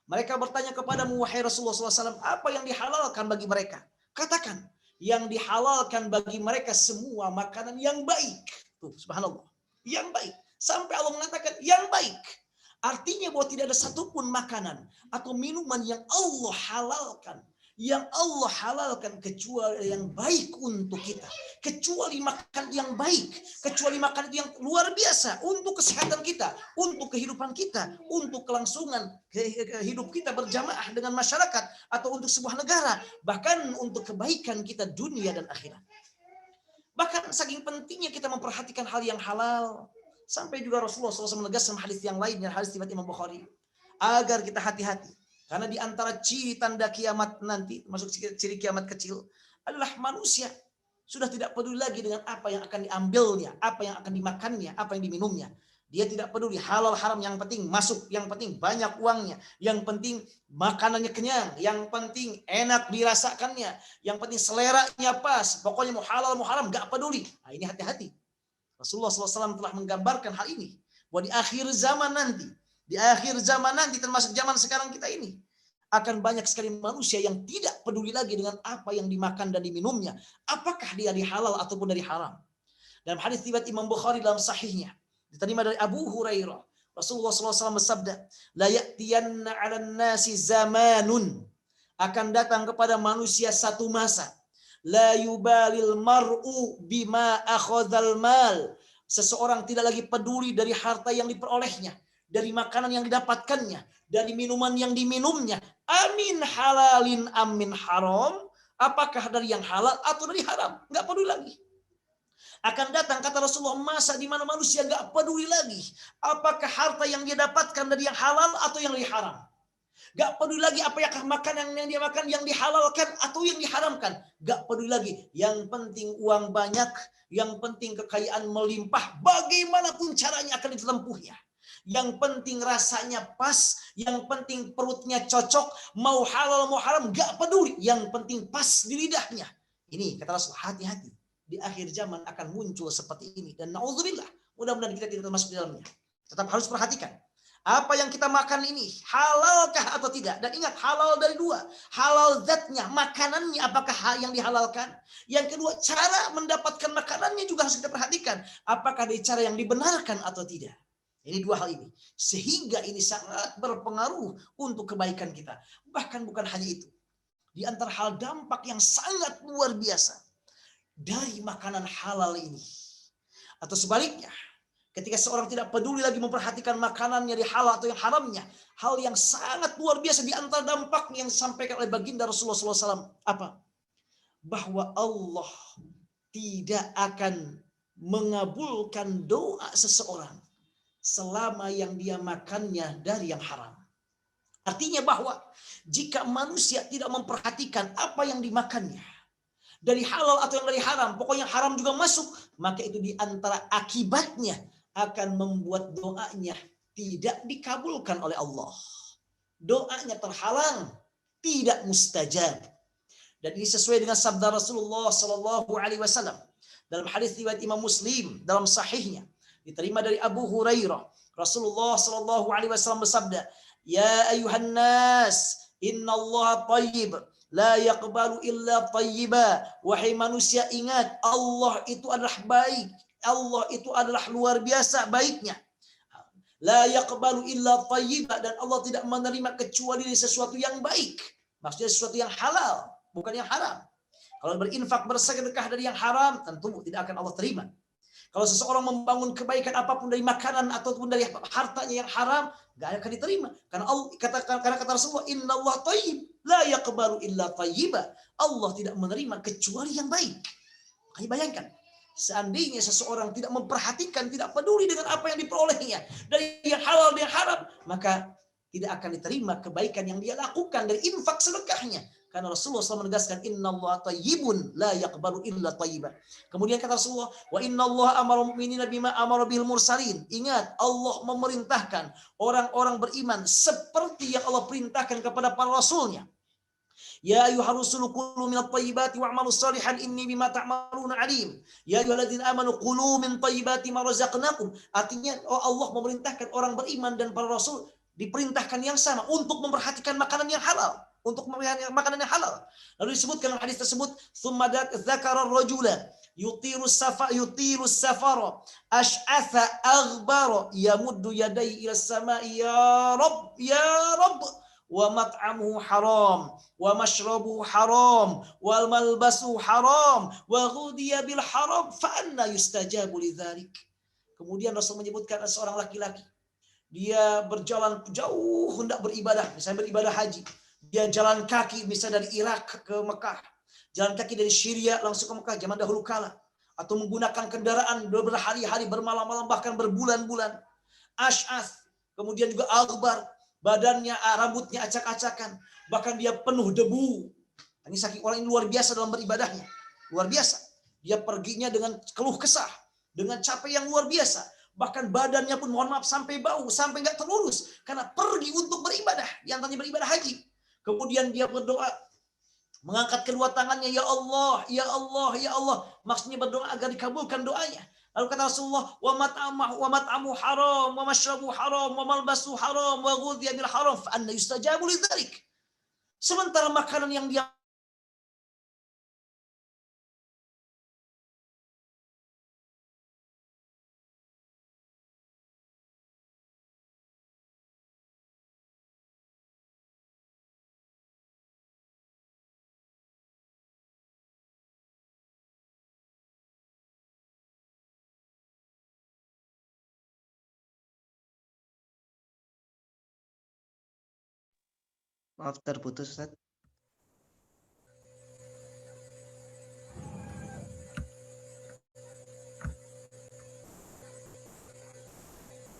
Mereka bertanya kepadamu, wahai Rasulullah SAW, apa yang dihalalkan bagi mereka? Katakan, yang dihalalkan bagi mereka semua makanan yang baik. Tuh, subhanallah. Yang baik. Sampai Allah mengatakan yang baik. Artinya bahwa tidak ada satupun makanan atau minuman yang Allah halalkan kecuali yang baik untuk kita, kecuali makan yang baik, kecuali makan yang luar biasa untuk kesehatan kita, untuk kehidupan kita, untuk kelangsungan hidup kita berjamaah dengan masyarakat atau untuk sebuah negara, bahkan untuk kebaikan kita dunia dan akhirat. Bahkan saking pentingnya kita memperhatikan hal yang halal, sampai juga Rasulullah SAW menegaskan hadis yang lain, hadis riwayat Imam Bukhari, agar kita hati-hati. Karena di antara ciri tanda kiamat nanti, masuk ciri kiamat kecil, adalah manusia sudah tidak peduli lagi dengan apa yang akan diambilnya, apa yang akan dimakannya, apa yang diminumnya. Dia tidak peduli halal haram, yang penting masuk, yang penting banyak uangnya, yang penting makanannya kenyang, yang penting enak dirasakannya, yang penting seleranya pas, pokoknya mau halal mau haram gak peduli. Nah, ini hati-hati. Rasulullah SAW telah menggambarkan hal ini, bahwa di akhir zaman nanti termasuk zaman sekarang kita ini, akan banyak sekali manusia yang tidak peduli lagi dengan apa yang dimakan dan diminumnya, apakah dia dari halal ataupun dari haram. Dalam hadis riwayat Imam Bukhari dalam sahihnya, diterima dari Abu Hurairah, Rasulullah SAW bersabda, la ya'tiyanna 'alan nasi zamanun, akan datang kepada manusia satu masa, la yubalil mar'u bima akhadhal mal, seseorang tidak lagi peduli dari harta yang diperolehnya, dari makanan yang didapatkannya, dari minuman yang diminumnya, amin halalin amin haram, apakah dari yang halal atau dari haram, nggak peduli lagi. Akan datang, kata Rasulullah, masa di mana manusia nggak peduli lagi apakah harta yang dia dapatkan dari yang halal atau yang dari haram. Gak peduli lagi apakah makanan yang dia makan yang dihalalkan atau yang diharamkan. Gak peduli lagi. Yang penting uang banyak, yang penting kekayaan melimpah, bagaimanapun caranya akan ditempuhnya. Yang penting rasanya pas, yang penting perutnya cocok, mau halal mau haram gak peduli, yang penting pas di lidahnya. Ini kata Rasul, hati-hati. Di akhir zaman akan muncul seperti ini, dan naudzubillah, mudah-mudahan kita tidak termasuk di dalamnya. Tetap harus perhatikan apa yang kita makan ini halalkah atau tidak. Dan ingat, halal dari dua, halal zatnya, makanannya apakah yang dihalalkan. Yang kedua, cara mendapatkan makanannya juga harus kita perhatikan, apakah dari cara yang dibenarkan atau tidak. Ini dua hal ini, sehingga ini sangat berpengaruh untuk kebaikan kita. Bahkan bukan hanya itu, di antara hal dampak yang sangat luar biasa dari makanan halal ini, atau sebaliknya, ketika seorang tidak peduli lagi memperhatikan makanannya di halal atau yang haramnya, hal yang sangat luar biasa di antara dampaknya yang disampaikan oleh baginda Rasulullah SAW, apa? Bahwa Allah tidak akan mengabulkan doa seseorang selama yang dia makannya dari yang haram. Artinya bahwa jika manusia tidak memperhatikan apa yang dimakannya, dari halal atau yang dari haram, pokoknya haram juga masuk, maka itu di antara akibatnya akan membuat doanya tidak dikabulkan oleh Allah. Doanya terhalang, tidak mustajab. Dan ini sesuai dengan sabda Rasulullah SAW dalam hadis riwayat Imam Muslim dalam sahihnya, diterima dari Abu Hurairah. Rasulullah SAW bersabda, ya ayuhan nas, inna Allah tayyib, la yaqbalu illa tayyiba. Wahai manusia, ingat, Allah itu adalah baik. Allah itu adalah luar biasa baiknya. La yaqbalu illa tayyiba, dan Allah tidak menerima kecuali dari sesuatu yang baik. Maksudnya sesuatu yang halal, bukan yang haram. Kalau berinfak bersedekah dari yang haram, tentu tidak akan Allah terima. Kalau seseorang membangun kebaikan apapun dari makanan ataupun dari hartanya yang haram, gak akan diterima. Karena Allah kata Rasulullah, Inna Allah tayyib, la yaqbalu illa tayyiba. Allah tidak menerima kecuali yang baik. Makanya bayangkan, seandainya seseorang tidak memperhatikan, tidak peduli dengan apa yang diperolehnya dari yang halal dan yang haram, maka tidak akan diterima kebaikan yang dia lakukan dari infak sedekahnya. Karena Rasulullah SAW menegaskan, Inna Allah tayyibun la yaqbalu illa tayyiban. Kemudian kata Rasulullah, wa inna Allah amara mu'minina bima amara bil mursalin. Ingat, Allah memerintahkan orang-orang beriman seperti yang Allah perintahkan kepada para rasulnya. Ya ayuhar rusulu kulu minat tayyibati wa'malu salihan inni bima ta'maluna alim. Ya ayuhalladzina amanu kulu min tayyibati ma razaqnakum. Artinya, Allah memerintahkan orang beriman dan para rasul diperintahkan yang sama untuk memperhatikan makanan yang halal. untuk makanan yang halal. Lalu disebutkan dalam hadis tersebut, "Tsumma dzakara ar-rajula yutilu safara ash'atha aghbara yamuddu yadayhi ila as-sama'i ya Rabb wa mat'amuhu haram wa mashrabuhu haram wal malbasuhu haram wa ghudiya bil haram fa anna yustajabu lidzalik." Kemudian Rasul menyebutkan ada seorang laki-laki, dia berjalan jauh hendak beribadah, misalnya beribadah haji. Dia jalan kaki misalnya dari Irak ke Mekah, jalan kaki dari Syria langsung ke Mekah zaman dahulu kala, atau menggunakan kendaraan berhari-hari, bermalam-malam, bahkan berbulan-bulan. Ash'ath, kemudian juga aghbar, badannya, rambutnya acak-acakan, bahkan dia penuh debu. Ini saking orang ini luar biasa dalam beribadahnya, luar biasa. Dia perginya dengan keluh kesah, dengan capek yang luar biasa. Bahkan badannya pun mohon maaf sampai bau, sampai nggak terurus karena pergi untuk beribadah, yang tadinya beribadah haji. Kemudian dia berdoa, mengangkat kedua tangannya, ya Allah, ya Allah, ya Allah. Maksudnya berdoa agar dikabulkan doanya. Lalu kata Rasulullah, wa mat'amu haram, wa mashrabu haram, wa malbasu haram, wa ghudhiya bil haram, fa anna yustajabu lidzalik. Sementara makanan yang dia Maaf terputus, Ustaz.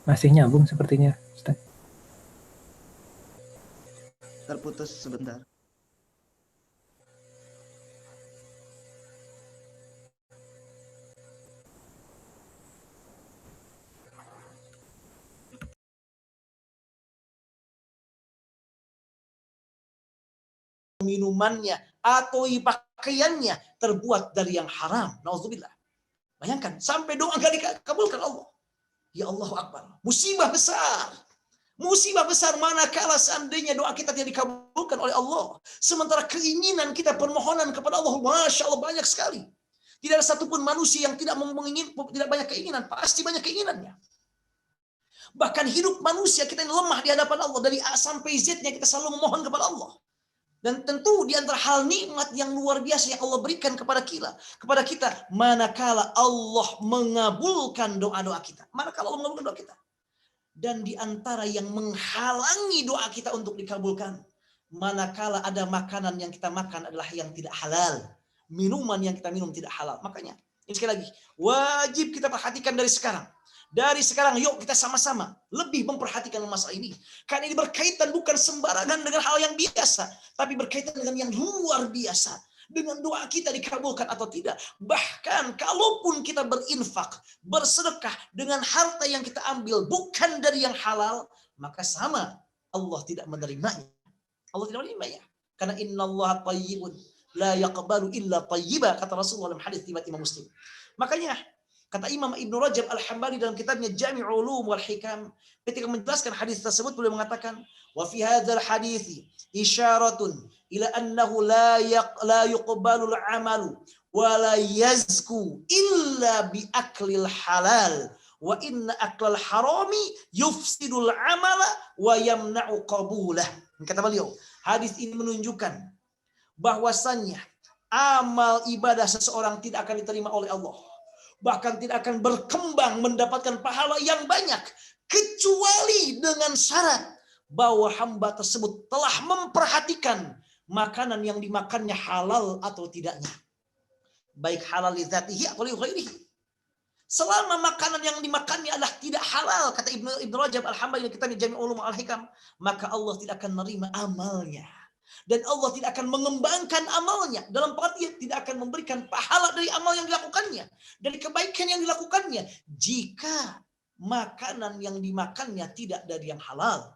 Masih nyambung sepertinya, Ustaz. Terputus sebentar. minumannya atau pakaiannya terbuat dari yang haram. Nauzubillah. Bayangkan, sampai doa gak dikabulkan Allah. Ya Allahu Akbar. Musibah besar. Musibah besar manakala seandainya doa kita tidak dikabulkan oleh Allah. Sementara keinginan kita, permohonan kepada Allah, Masya Allah banyak sekali. Tidak ada satupun manusia yang tidak tidak banyak keinginan. Pasti banyak keinginannya. Bahkan hidup manusia kita ini lemah di hadapan Allah. Dari A sampai Z-nya kita selalu memohon kepada Allah. Dan tentu di antara hal nikmat yang luar biasa yang Allah berikan kepada kita, manakala Allah mengabulkan doa-doa kita. Manakala Allah mengabulkan doa kita. Dan di antara yang menghalangi doa kita untuk dikabulkan, manakala ada makanan yang kita makan adalah yang tidak halal. Minuman yang kita minum tidak halal. Makanya, ini sekali lagi, wajib kita perhatikan dari sekarang. Dari sekarang yuk kita sama-sama lebih memperhatikan masalah ini. Karena ini berkaitan bukan sembarangan dengan hal yang biasa. Tapi berkaitan dengan yang luar biasa. Dengan doa kita dikabulkan atau tidak. Bahkan kalaupun kita berinfak, bersedekah dengan harta yang kita ambil bukan dari yang halal. Maka sama Allah tidak menerimanya. Allah tidak menerimanya. Karena innallaha thayyibun la yaqbalu illa thayyiba. Kata Rasulullah dalam hadis riwayat Imam Muslim. Makanya kata Imam Ibnu Rajab Al-Hambali dalam kitabnya Jami' Ulum wal Hikam, ketika menjelaskan hadis tersebut beliau mengatakan, wa fi hadzal hadits isyaratun ila annahu la yuqbalu al-amalu wa la yazku illa bi aklil halal wa inna aklal harami yufsidul amala wa yamna'u qabulah. Kata beliau, hadis ini menunjukkan bahwasannya amal ibadah seseorang tidak akan diterima oleh Allah. Bahkan tidak akan berkembang mendapatkan pahala yang banyak. Kecuali dengan syarat bahwa hamba tersebut telah memperhatikan makanan yang dimakannya halal atau tidaknya. Baik halal li dzatihi atau li ghairihi. Selama makanan yang dimakannya adalah tidak halal, kata Ibnu Rajab Al-Hambali dalam kitabnya Jami' Ulum Al-Hikam, maka Allah tidak akan menerima amalnya. Dan Allah tidak akan mengembangkan amalnya. Dalam arti tidak akan memberikan pahala dari amal yang dilakukannya. Dari kebaikan yang dilakukannya. Jika makanan yang dimakannya tidak dari yang halal.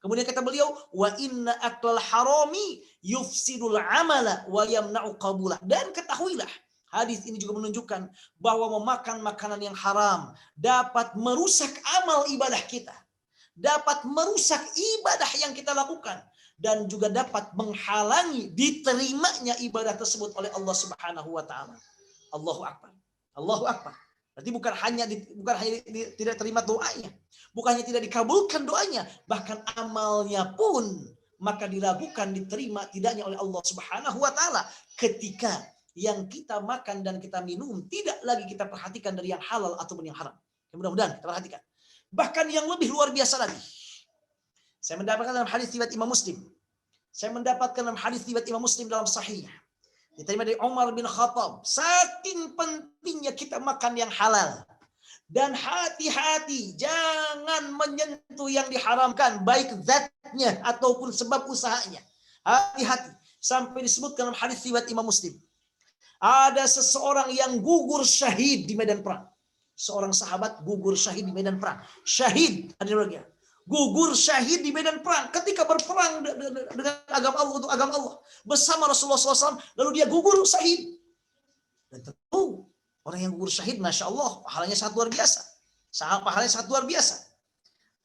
Kemudian kata beliau, wa inna aklal harami yufsidul amala wa yamna'u qabulah. Dan ketahuilah, hadis ini juga menunjukkan bahwa memakan makanan yang haram dapat merusak amal ibadah kita. dapat merusak ibadah yang kita lakukan, dan juga dapat menghalangi diterimanya ibadah tersebut oleh Allah Subhanahu wa taala. Allahu akbar. Allahu akbar. Berarti bukan hanya tidak terima doanya, bukan hanya tidak dikabulkan doanya, bahkan amalnya pun maka diragukan diterima tidaknya oleh Allah Subhanahu wa taala ketika yang kita makan dan kita minum tidak lagi kita perhatikan dari yang halal ataupun yang haram. Mudah-mudahan kita perhatikan. Bahkan yang lebih luar biasa lagi, saya mendapatkan dalam hadis riwayat Imam Muslim. Saya mendapatkan dalam hadis riwayat Imam Muslim dalam sahih. Diterima dari Umar bin Khattab. Saking pentingnya kita makan yang halal. Dan hati-hati jangan menyentuh yang diharamkan, baik zatnya ataupun sebab usahanya. Hati-hati. Sampai disebutkan dalam hadis riwayat Imam Muslim. Ada seseorang yang gugur syahid di medan perang. Seorang sahabat gugur syahid di medan perang. Syahid, ada lagi. Gugur syahid di medan perang ketika berperang dengan agama Allah, untuk agama Allah bersama Rasulullah SAW, lalu dia gugur syahid. Dan tentu orang yang gugur syahid, masya Allah, pahalanya sangat luar biasa. Pahalanya sangat luar biasa.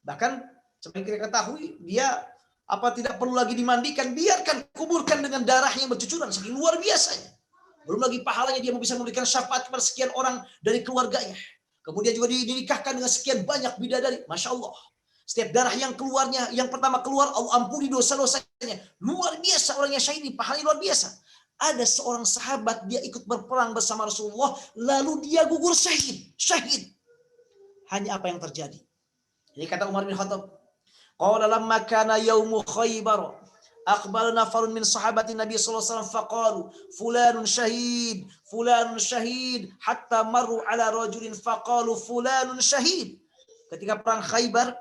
Bahkan seperti kita ketahui, dia tidak perlu lagi dimandikan, biarkan kuburkan dengan darahnya yang bercucuran, saking luar biasanya. Belum lagi pahalanya dia bisa memberikan syafaat kepada sekian orang dari keluarganya. Kemudian juga dinikahkan dengan sekian banyak bidadari, masya Allah. Setiap darah yang keluarnya, yang pertama keluar, Allah ampuni dosa-dosanya. Luar biasa orangnya syahid, pahalanya luar biasa. Ada seorang sahabat, dia ikut berperang bersama Rasulullah, lalu dia gugur syahid. Syahid. Hanya apa yang terjadi? Jadi kata Umar bin Khattab, qala lamma kana yaumu Khaybar, aqbala nafarun min sahabati Nabi sallallahu alaihi wasallam faqalu fulanun syahid, hatta marru ala rajulin faqalu fulanun syahid. Ketika perang Khaybar,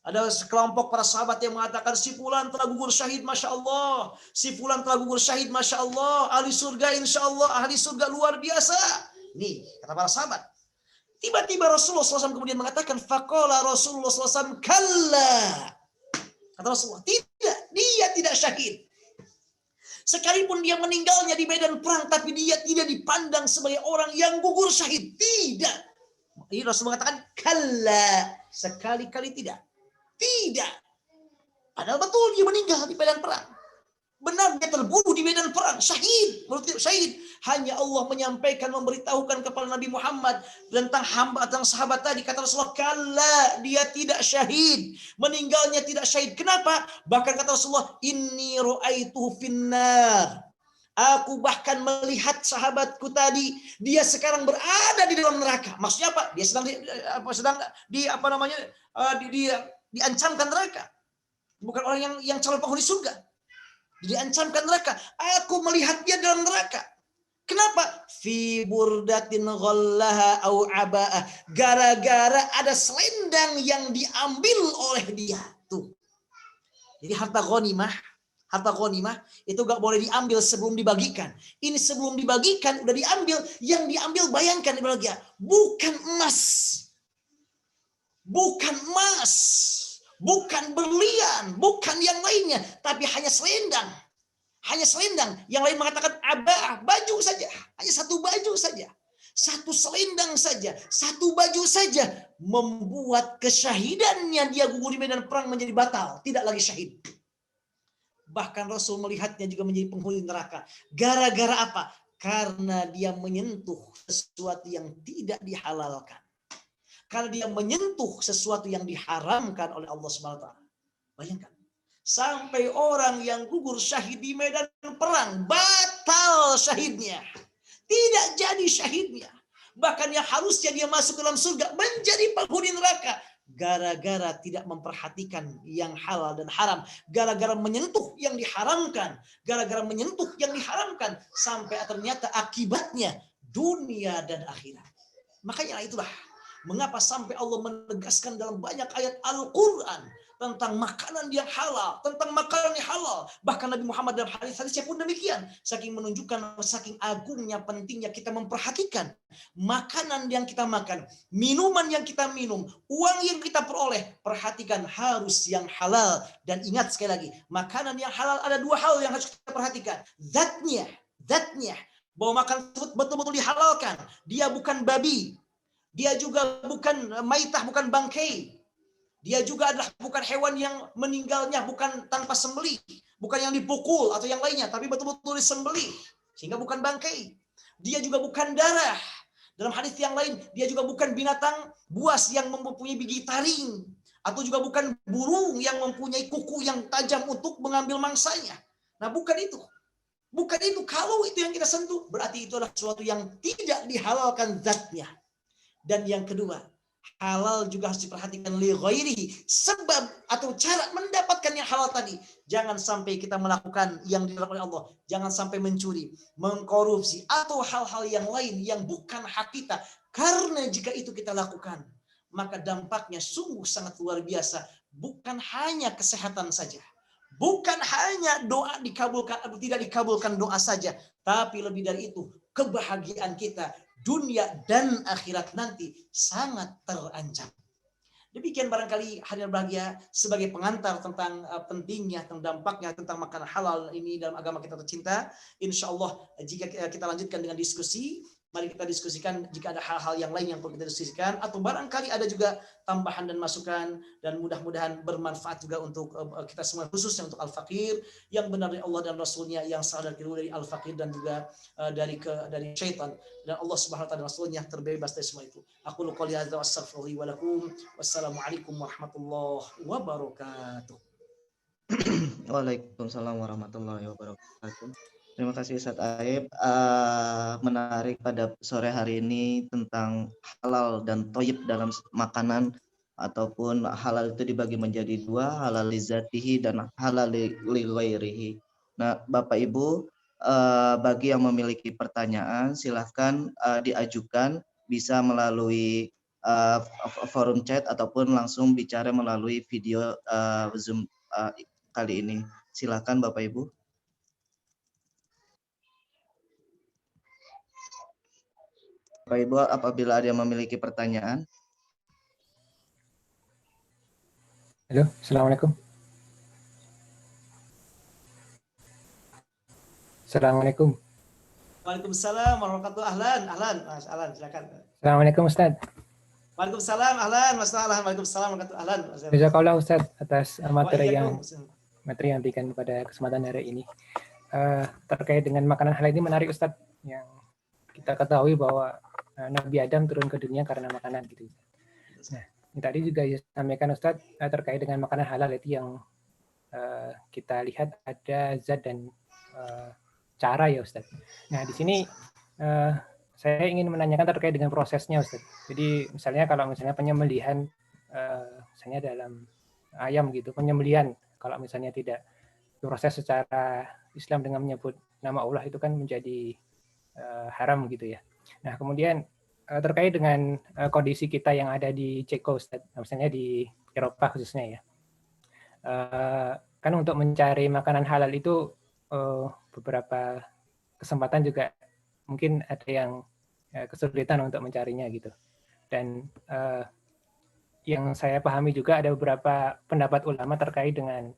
ada sekelompok para sahabat yang mengatakan si fulan telah gugur syahid, masya Allah. Si fulan telah gugur syahid, masya Allah. Ahli surga, insya Allah. Ahli surga luar biasa. Nih kata para sahabat. Tiba-tiba Rasulullah SAW kemudian mengatakan, faqala Rasulullah SAW, kalla. Kata Rasulullah, tidak, dia tidak syahid. Sekalipun dia meninggalnya di medan perang, tapi dia tidak dipandang sebagai orang yang gugur syahid. Tidak. Ini Rasulullah mengatakan, kalla. Sekali-kali tidak. Tidak. Padahal betul dia meninggal di medan perang. Benar dia terbunuh di medan perang. Syahid. Menurut syahid. Hanya Allah menyampaikan, memberitahukan kepada Nabi Muhammad tentang sahabat tadi. Kata Rasulullah, kalla, dia tidak syahid. Meninggalnya tidak syahid. Kenapa? Bahkan kata Rasulullah, inni ru'aituhu finnar. Aku bahkan melihat sahabatku tadi, dia sekarang berada di dalam neraka. Maksudnya apa? Dia diancamkan neraka. Bukan orang yang calon penghuni surga. Diancamkan neraka. Aku melihat dia dalam neraka. Kenapa? Fi burdatin ghallaha au aba'ah. Gara-gara ada selendang yang diambil oleh dia. Tuh. Jadi harta ghanimah itu gak boleh diambil sebelum dibagikan. Ini sebelum dibagikan udah diambil. Yang diambil, bayangkan ibaratnya, bukan emas, bukan berlian, bukan yang lainnya, tapi hanya selendang. Hanya selendang. Yang lain mengatakan abah, baju saja. Hanya satu baju saja. Satu selendang saja. Satu baju saja. Membuat kesyahidannya dia gugur di medan perang menjadi batal. Tidak lagi syahid. Bahkan Rasul melihatnya juga menjadi penghuni neraka. Gara-gara apa? Karena dia menyentuh sesuatu yang tidak dihalalkan. Karena dia menyentuh sesuatu yang diharamkan oleh Allah SWT. Bayangkan. Sampai orang yang gugur syahid di medan perang, batal syahidnya. Tidak jadi syahidnya. Bahkan yang harusnya dia masuk ke dalam surga, menjadi penghuni neraka. Gara-gara tidak memperhatikan yang halal dan haram. Gara-gara menyentuh yang diharamkan. Gara-gara menyentuh yang diharamkan. Sampai ternyata akibatnya dunia dan akhirat. Makanya itulah mengapa sampai Allah menegaskan dalam banyak ayat Al-Quran tentang makanan yang halal, tentang makanan yang halal. Bahkan Nabi Muhammad dalam hadis-hadisnya pun demikian. Saking menunjukkan, saking agungnya, pentingnya kita memperhatikan makanan yang kita makan, minuman yang kita minum, uang yang kita peroleh. Perhatikan harus yang halal. Dan ingat sekali lagi, makanan yang halal ada dua hal yang harus kita perhatikan. Zatnya. Bahwa makanan tersebut betul-betul dihalalkan. Dia bukan babi. Dia juga bukan maitah, bukan bangkai. Dia juga adalah bukan hewan yang meninggalnya bukan tanpa sembelih, bukan yang dipukul atau yang lainnya, tapi betul-betul disembelih, sehingga bukan bangkai. Dia juga bukan darah. Dalam hadis yang lain, dia juga bukan binatang buas yang mempunyai gigi taring, atau juga bukan burung yang mempunyai kuku yang tajam untuk mengambil mangsanya. Nah, bukan itu. Bukan itu. Kalau itu yang kita sentuh, berarti itu adalah sesuatu yang tidak dihalalkan zatnya. Dan yang kedua, halal juga harus diperhatikan li ghairihi, sebab atau cara mendapatkan yang halal tadi. Jangan sampai kita melakukan yang dilakukan oleh Allah, jangan sampai mencuri, mengkorupsi atau hal-hal yang lain yang bukan hak kita. Karena jika itu kita lakukan, maka dampaknya sungguh sangat luar biasa. Bukan hanya kesehatan saja, bukan hanya doa dikabulkan atau tidak dikabulkan doa saja, tapi lebih dari itu kebahagiaan kita dunia dan akhirat nanti sangat terancam. Demikian barangkali hadirin bahagia sebagai pengantar tentang pentingnya, tentang dampaknya, tentang makanan halal ini dalam agama kita tercinta. Insya Allah jika kita lanjutkan dengan diskusi, mari kita diskusikan jika ada hal-hal yang lain yang perlu kita diskusikan, atau barangkali ada juga tambahan dan masukan, dan mudah-mudahan bermanfaat juga untuk kita semua, khususnya untuk al-faqir yang benar dari Allah dan Rasulnya, yang salah dari al-faqir dan juga dari syaitan, dan Allah Subhanahu wa taala dan Rasulnya terbebas dari semua itu. Aku qouli hadza wa astaghfirullahi wa lakum. Wassalamualaikum warahmatullahi wabarakatuh. Waalaikumsalam warahmatullahi wabarakatuh. Terima kasih Ustadz Aib. Menarik pada sore hari ini tentang halal dan thayyib dalam makanan, ataupun halal itu dibagi menjadi dua, halal li zatihi dan halal li ghairihi. Nah, Bapak Ibu, bagi yang memiliki pertanyaan silahkan diajukan, bisa melalui forum chat ataupun langsung bicara melalui video Zoom kali ini. Silahkan Bapak Ibu. Bapak Ibu, apabila ada yang memiliki pertanyaan. Halo, Assalamualaikum. Assalamualaikum. Waalaikumsalam warahmatullahi wabarakatuh. Ahlan, Mas Ahlan, silakan. Assalamualaikum Ustaz. Waalaikumsalam, ahlan, Mas Ahlan. Waalaikumsalam warahmatullahi wabarakatuh. Jazakallah Ustaz atas materi yang diberikan pada kesempatan hari ini. Terkait dengan makanan halal ini menarik Ustaz, yang kita ketahui bahwa Nabi Adam turun ke dunia karena makanan gitu. Nah, tadi juga disampaikan Ustaz terkait dengan makanan halal itu yang kita lihat ada zat dan cara ya Ustaz. Nah, di sini saya ingin menanyakan terkait dengan prosesnya Ustaz. Jadi misalnya kalau misalnya penyembelihan misalnya dalam ayam gitu, penyembelihan kalau misalnya tidak proses secara Islam dengan menyebut nama Allah itu kan menjadi haram gitu ya. Nah, kemudian terkait dengan kondisi kita yang ada di Ceko, Ustaz, misalnya di Eropa khususnya ya, kan untuk mencari makanan halal itu beberapa kesempatan juga mungkin ada yang kesulitan untuk mencarinya gitu. Dan yang saya pahami juga ada beberapa pendapat ulama terkait dengan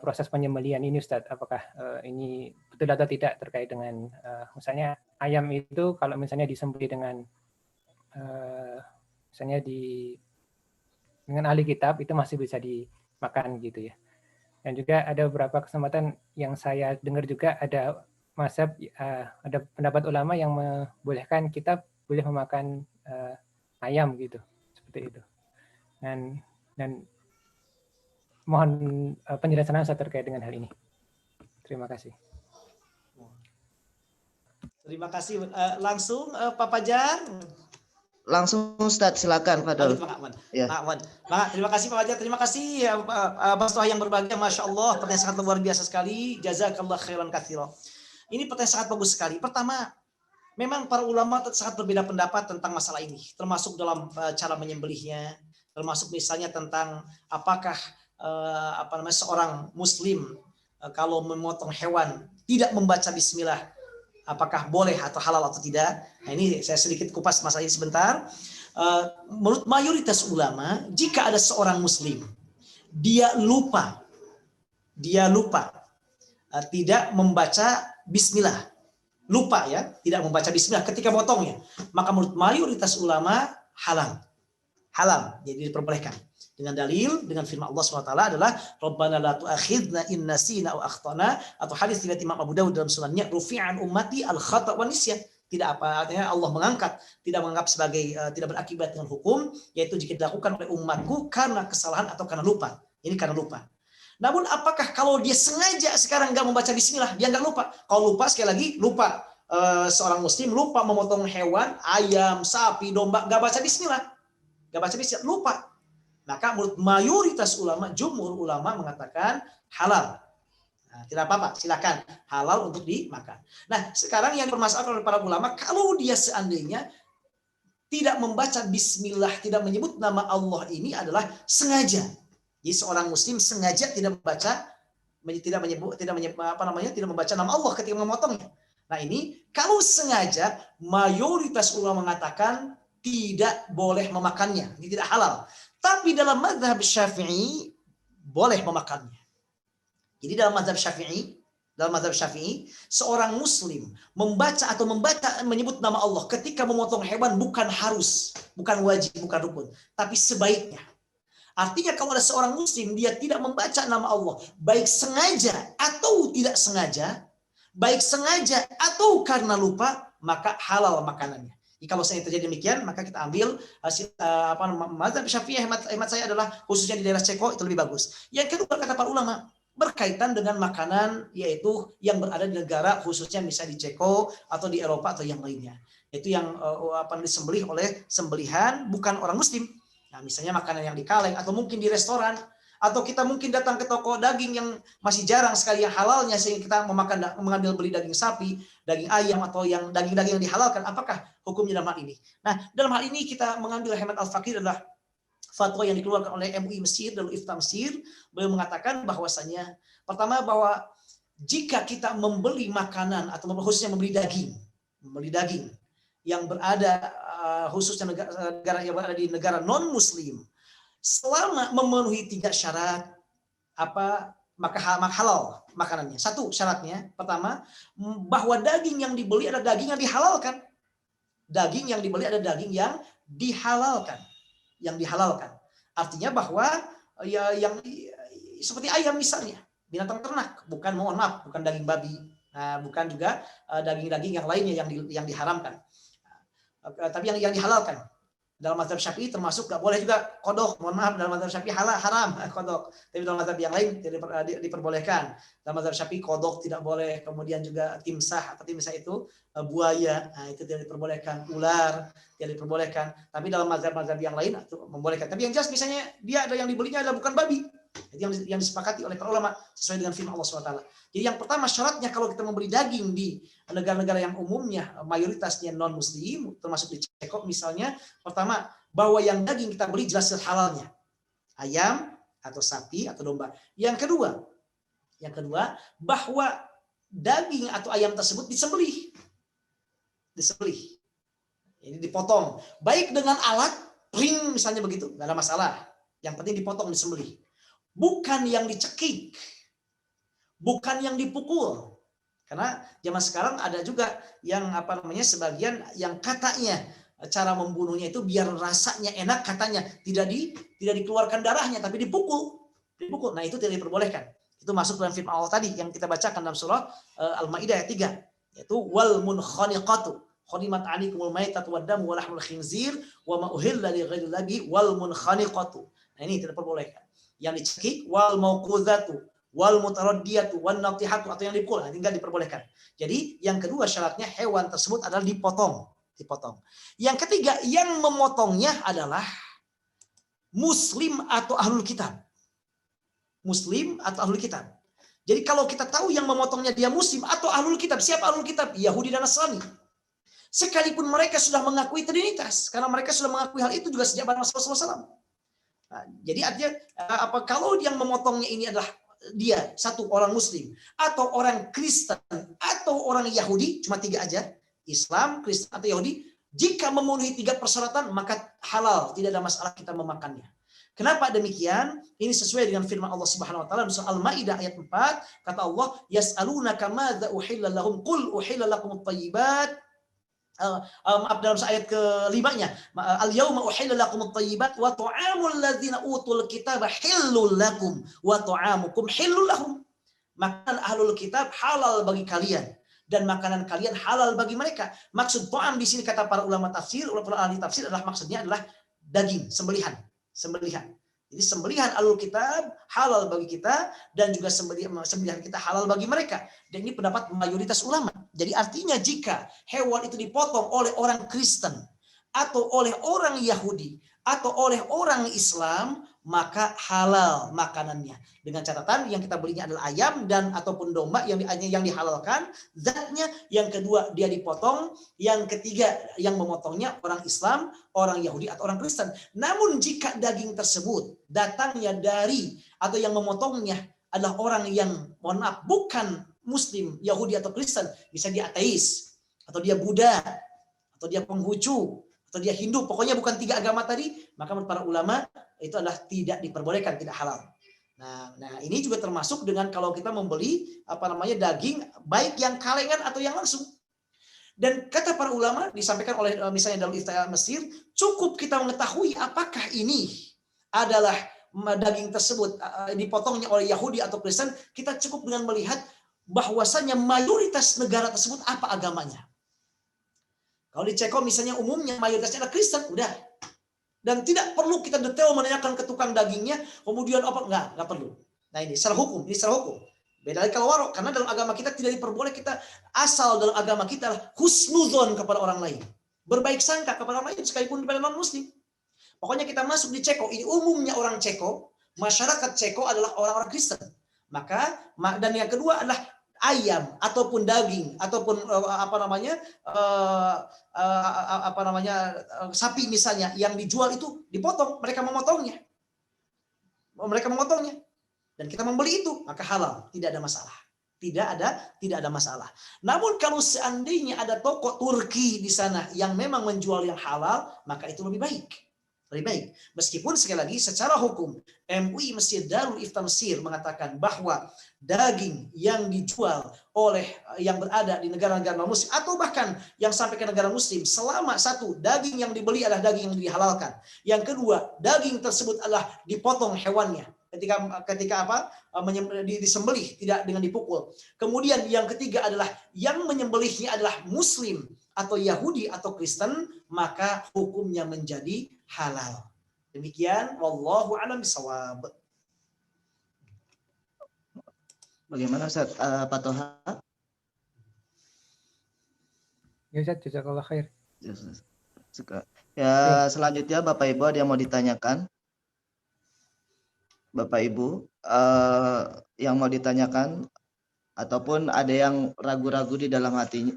proses penyembelihan ini Ustaz, apakah ini betul atau tidak terkait dengan misalnya ayam itu kalau misalnya disembelih dengan misalnya dengan ahli kitab itu masih bisa dimakan gitu ya. Dan juga ada beberapa kesempatan yang saya dengar juga ada mazhab, ada pendapat ulama yang membolehkan kita boleh memakan ayam gitu, seperti itu. Dan mohon penjelasan saya terkait dengan hal ini. Terima kasih. Terima kasih. Langsung Pak Fajar. Langsung Ustadz, silakan Fadol. Ya. Terima kasih Pak Fajar. Terima kasih Mas Toha yang berbahagia. Masya Allah, pertanyaan sangat luar biasa sekali. Jazakallah khairan katsira. Ini pertanyaan sangat bagus sekali. Pertama, memang para ulama sangat berbeda pendapat tentang masalah ini, termasuk dalam cara menyembelihnya, termasuk misalnya tentang apakah seorang muslim kalau memotong hewan tidak membaca bismillah, apakah boleh atau halal atau tidak. Nah, ini saya sedikit kupas masalah ini sebentar. Menurut mayoritas ulama, jika ada seorang muslim dia lupa tidak membaca bismillah, lupa ya, tidak membaca bismillah ketika potongnya, maka menurut mayoritas ulama halal, jadi diperbolehkan. Dengan dalil, dengan firman Allah SWT adalah Rabbana la tu'akhidna in nasina aw akhtana, atau hadis riwayat Imam Abu Dawud dalam sunannya, rufi'an ummati al-khata' wa nisyan. Tidak apa, artinya Allah mengangkat, tidak menganggap sebagai tidak berakibat dengan hukum, yaitu jika dilakukan oleh umatku karena kesalahan atau karena lupa. Ini karena lupa. Namun apakah kalau dia sengaja sekarang nggak membaca bismillah, dia nggak lupa? Kalau lupa, sekali lagi lupa, seorang muslim lupa memotong hewan, ayam, sapi, domba, nggak baca bismillah, lupa. Maka menurut mayoritas ulama, jumhur ulama mengatakan halal. Nah, tidak apa-apa, silakan, halal untuk dimakan. Nah, sekarang yang dipermasalahkan oleh para ulama, kalau dia seandainya tidak membaca bismillah, tidak menyebut nama Allah, ini adalah sengaja. Jadi seorang muslim sengaja tidak membaca, tidak membaca nama Allah ketika memotongnya. Nah, ini kalau sengaja, mayoritas ulama mengatakan tidak boleh memakannya, ini tidak halal. Tapi dalam mazhab Syafi'i boleh memakannya. Jadi dalam mazhab Syafi'i, seorang muslim membaca menyebut nama Allah ketika memotong hewan bukan harus, bukan wajib, bukan rukun, tapi sebaiknya. Artinya kalau ada seorang muslim dia tidak membaca nama Allah, baik sengaja atau tidak sengaja, baik sengaja atau karena lupa, maka halal makanannya. Jika kalau saya terjadi demikian, maka kita ambil mazhab Syafi'i, hemat saya adalah khususnya di daerah Ceko itu lebih bagus. Yang kedua, kata para ulama, berkaitan dengan makanan, yaitu yang berada di negara, khususnya misalnya di Ceko atau di Eropa atau yang lainnya. Itu yang disembelih oleh sembelihan bukan orang muslim. Nah, misalnya makanan yang di kaleng atau mungkin di restoran, atau kita mungkin datang ke toko daging yang masih jarang sekali yang halalnya, sehingga kita mengambil beli daging sapi, daging ayam, atau yang daging-daging yang dihalalkan. Apakah hukumnya dalam hal ini? Nah, dalam hal ini kita mengambil hemat Al-Faqih adalah fatwa yang dikeluarkan oleh MUI Mesir, Darul Ifta Mesir. Beliau mengatakan bahwasanya pertama, bahwa jika kita membeli makanan atau khususnya membeli daging yang berada khususnya negara yang berada di negara non muslim, selama memenuhi 3 syarat, maka halal makanannya. 1 syaratnya, pertama, bahwa daging yang dibeli adalah daging yang dihalalkan. Daging yang dibeli adalah daging yang dihalalkan. Artinya bahwa yang seperti ayam misalnya, binatang ternak, bukan daging babi, bukan juga daging-daging yang lainnya yang diharamkan. Tapi yang dihalalkan. Dalam mazhab Syafi'i termasuk nggak boleh juga kodok. Dalam mazhab Syafi'i haram kodok. Tapi dalam mazhab yang lain diperbolehkan. Dalam mazhab Syafi'i kodok tidak boleh. Kemudian juga timsah itu buaya, itu tidak diperbolehkan. Ular tidak diperbolehkan. Tapi dalam mazhab yang lain itu membolehkan. Tapi yang jelas misalnya dia ada yang dibelinya adalah bukan babi. Itu yang disepakati oleh para ulama sesuai dengan firman Allah SWT. Jadi yang pertama syaratnya kalau kita membeli daging di negara-negara yang umumnya mayoritasnya non muslim, termasuk di Ceko misalnya, pertama bahwa yang daging kita beli jelas halalnya, ayam atau sapi atau domba. Yang kedua bahwa daging atau ayam tersebut disembelih, ini dipotong, baik dengan alat ring misalnya begitu, nggak ada masalah. Yang penting dipotong, disembelih. Bukan yang dicekik, bukan yang dipukul. Karena zaman sekarang ada juga yang sebagian yang katanya cara membunuhnya itu biar rasanya enak, katanya tidak dikeluarkan darahnya tapi dipukul. Nah, itu tidak diperbolehkan. Itu masuk dalam firman Allah tadi yang kita bacakan dalam surah Al-Maidah ayat 3, yaitu wal munkhaniqatu khanimat alikumul maitatu waddamu wa lahmul khinzir wa ma uhilla li ghairillahi wal munkhaniqatu. Nah, ini tidak diperbolehkan. Yang dicekik wal mauqudatu wal mutaraddiyatu wan natihatu, atau yang dipukul, tinggal diperbolehkan. Jadi yang kedua syaratnya hewan tersebut adalah dipotong. Yang ketiga, yang memotongnya adalah muslim atau ahlul kitab. Jadi kalau kita tahu yang memotongnya dia muslim atau ahlul kitab, siapa ahlul kitab? Yahudi dan Nasrani. Sekalipun mereka sudah mengakui trinitas, karena mereka sudah mengakui hal itu juga sejak zaman Rasulullah SAW. Nah, jadi artinya kalau yang memotongnya ini adalah dia satu orang muslim atau orang Kristen atau orang Yahudi, cuma 3 aja, Islam, Kristen atau Yahudi, jika memenuhi 3 persyaratan maka halal, tidak ada masalah kita memakannya. Kenapa demikian? Ini sesuai dengan firman Allah Subhanahu wa taala surah Al-Maidah ayat 4, kata Allah, yas'alunaka madza uhilla lahum qul uhilla lakumut thayyibat maaf, dalam ayat ke-5-nya, al-yauma uhilla lakumut thayyibat wa ta'amul ladzina utul kitaba hillul lakum wa ta'amukum hillul lahum. Makanan ahlul kitab halal bagi kalian dan makanan kalian halal bagi mereka. Maksud ta'am di sini kata para ulama tafsir, para ahli tafsir adalah maksudnya adalah daging, sembelihan. Jadi sembelihan ahlul kitab halal bagi kita dan juga sembelihan kita halal bagi mereka. Dan ini pendapat mayoritas ulama. Jadi artinya jika hewan itu dipotong oleh orang Kristen atau oleh orang Yahudi atau oleh orang Islam, maka halal makanannya. Dengan catatan yang kita belinya adalah ayam dan ataupun domba yang dihalalkan, zatnya. Yang kedua dia dipotong, yang ketiga yang memotongnya orang Islam, orang Yahudi atau orang Kristen. Namun jika daging tersebut datangnya dari atau yang memotongnya adalah orang yang, mohon maaf, bukan Muslim, Yahudi atau Kristen, bisa dia ateis atau dia Buddha atau dia Konghucu atau dia Hindu, pokoknya bukan 3 agama tadi, maka menurut para ulama itu adalah tidak diperbolehkan, tidak halal. Nah, ini juga termasuk dengan kalau kita membeli daging baik yang kalengan atau yang langsung. Dan kata para ulama disampaikan oleh misalnya dalam Iftah Mesir, cukup kita mengetahui apakah ini adalah daging tersebut dipotongnya oleh Yahudi atau Kristen, kita cukup dengan melihat bahwasanya mayoritas negara tersebut apa agamanya. Kalau di Ceko misalnya umumnya mayoritasnya adalah Kristen, udah. Dan tidak perlu kita detail menanyakan ke tukang dagingnya, kemudian apa, enggak perlu. Nah ini secara hukum, Beda lagi kalau warok, karena dalam agama kita tidak diperboleh kita asal dalam agama kita adalah husnuzon kepada orang lain. Berbaik sangka kepada orang lain sekalipun kepada non-muslim. Pokoknya kita masuk di Ceko, ini umumnya orang Ceko, masyarakat Ceko adalah orang-orang Kristen. Maka, dan yang kedua adalah ayam ataupun daging ataupun sapi misalnya yang dijual itu dipotong, mereka memotongnya dan kita membeli itu, maka halal, tidak ada masalah. Namun kalau seandainya ada toko Turki di sana yang memang menjual yang halal, maka itu lebih baik. Meskipun sekali lagi secara hukum MUI Mesir Darul Ifta Mesir mengatakan bahwa daging yang dijual oleh yang berada di negara-negara muslim atau bahkan yang sampai ke negara muslim, selama satu, daging yang dibeli adalah daging yang dihalalkan. Yang kedua, daging tersebut adalah dipotong hewannya ketika disembelih, tidak dengan dipukul. Kemudian yang ketiga adalah yang menyembelihnya adalah muslim atau Yahudi atau Kristen, maka hukumnya menjadi halal. Demikian, wallahu a'lam bishawab. Bagaimana Ustaz Pak Toha? Ya Ustaz, jazakallah khair. Ya, selanjutnya Bapak Ibu ada yang mau ditanyakan? Bapak Ibu yang mau ditanyakan ataupun ada yang ragu-ragu di dalam hatinya,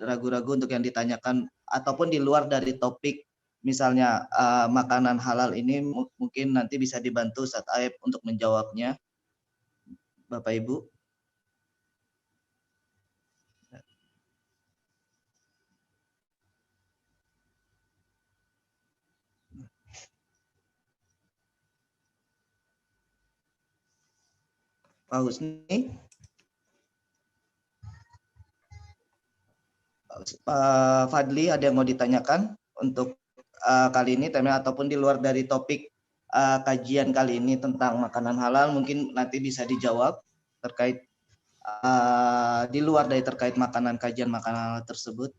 ragu-ragu untuk yang ditanyakan ataupun di luar dari topik, misalnya makanan halal ini, mungkin nanti bisa dibantu Ustaz Aib untuk menjawabnya, Bapak Ibu. Pak Husni, Pak Fadli, ada yang mau ditanyakan untuk kali ini tema ataupun di luar dari topik kajian kali ini tentang makanan halal, mungkin nanti bisa dijawab terkait di luar dari terkait kajian makanan halal tersebut.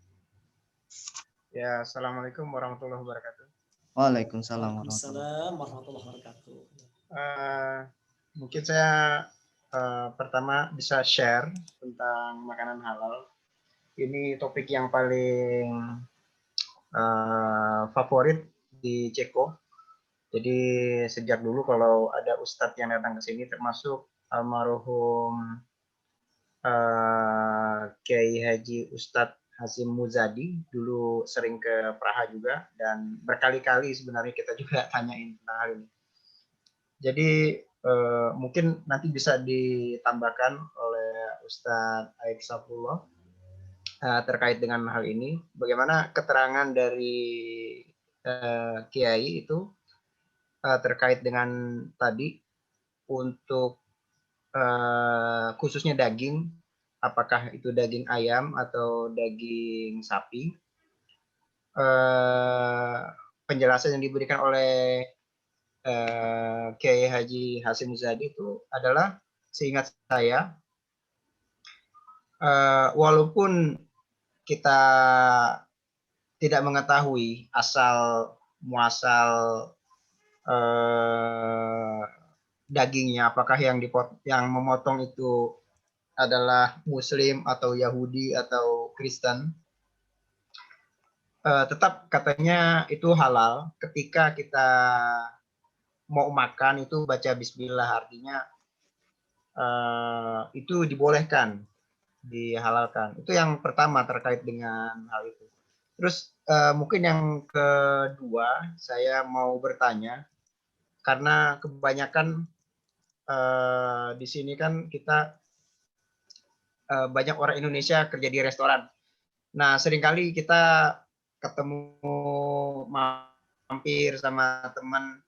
Ya, assalamualaikum warahmatullahi wabarakatuh. Waalaikumsalam warahmatullahi wabarakatuh. Mungkin saya pertama bisa share tentang makanan halal. Ini topik yang paling favorit di Ceko. Jadi sejak dulu kalau ada ustadz yang datang ke sini, termasuk almarhum Kiai Haji Ustadz Hasim Muzadi, dulu sering ke Praha juga, dan berkali-kali sebenarnya kita juga tanyain tentang hal ini. Jadi mungkin nanti bisa ditambahkan oleh Ustadz Aib Saifullah terkait dengan hal ini, bagaimana keterangan dari Kiai itu terkait dengan tadi untuk khususnya daging, apakah itu daging ayam atau daging sapi, penjelasan yang diberikan oleh Kiai Haji Hasyim Muzadi itu adalah, seingat saya, walaupun kita tidak mengetahui asal muasal dagingnya, apakah yang memotong itu adalah Muslim atau Yahudi atau Kristen, tetap katanya itu halal. Ketika kita mau makan itu baca Bismillah, artinya itu dibolehkan, dihalalkan. Itu yang pertama terkait dengan hal itu. Terus mungkin yang kedua, saya mau bertanya, karena kebanyakan di sini kan kita banyak orang Indonesia kerja di restoran. Nah, seringkali kita ketemu mampir sama teman,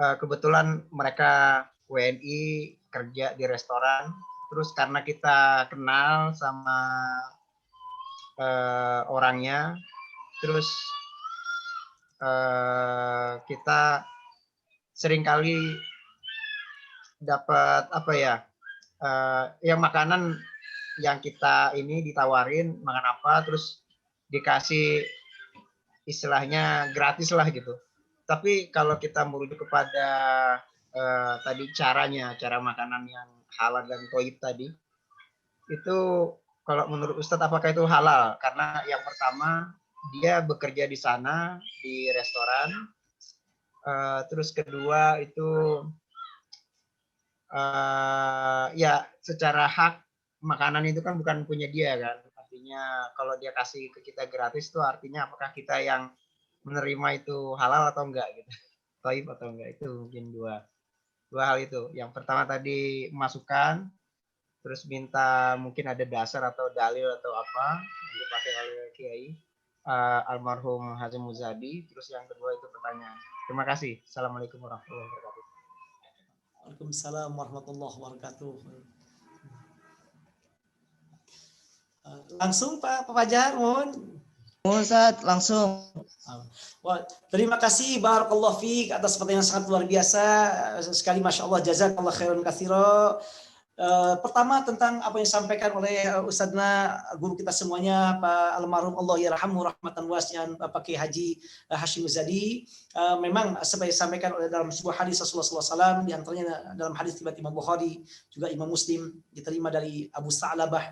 kebetulan mereka WNI kerja di restoran, terus karena kita kenal sama orangnya, terus kita seringkali dapat yang makanan yang kita ini ditawarin makan apa, terus dikasih istilahnya gratis lah gitu. Tapi kalau kita merujuk kepada tadi cara makanan yang halal dan thayyib tadi, itu kalau menurut Ustadz apakah itu halal? Karena yang pertama dia bekerja di sana di restoran, terus kedua itu ya secara hak makanan itu kan bukan punya dia kan, artinya kalau dia kasih ke kita gratis itu artinya apakah kita yang menerima itu halal atau enggak gitu, thayyib atau enggak. Itu mungkin dua hal itu. Yang pertama tadi masukan, terus minta mungkin ada dasar atau dalil atau apa yang dipakai oleh Kiai almarhum Hasyim Muzadi. Terus yang kedua itu pertanyaan. Terima kasih. Assalamualaikum warahmatullahi wabarakatuh. Waalaikumsalam warahmatullahi wabarakatuh. Langsung Pak Fajar, mohon. Ustaz, langsung. Wah, terima kasih barakallahu fiik atas pertanyaan sangat luar biasa sekali, masya Allah, jazakallah khairan katsira. Pertama tentang apa yang disampaikan oleh Ustadzna guru kita semuanya Pak almarhum Allah yarhamhu rahmatan wasi'an Pak Kiai Haji Hasyim Muzadi. Memang seperti disampaikan oleh dalam sebuah hadis Rasulullah SAW, di antaranya dalam hadis riwayat Imam Bukhari juga Imam Muslim, diterima dari Abu Sa'labah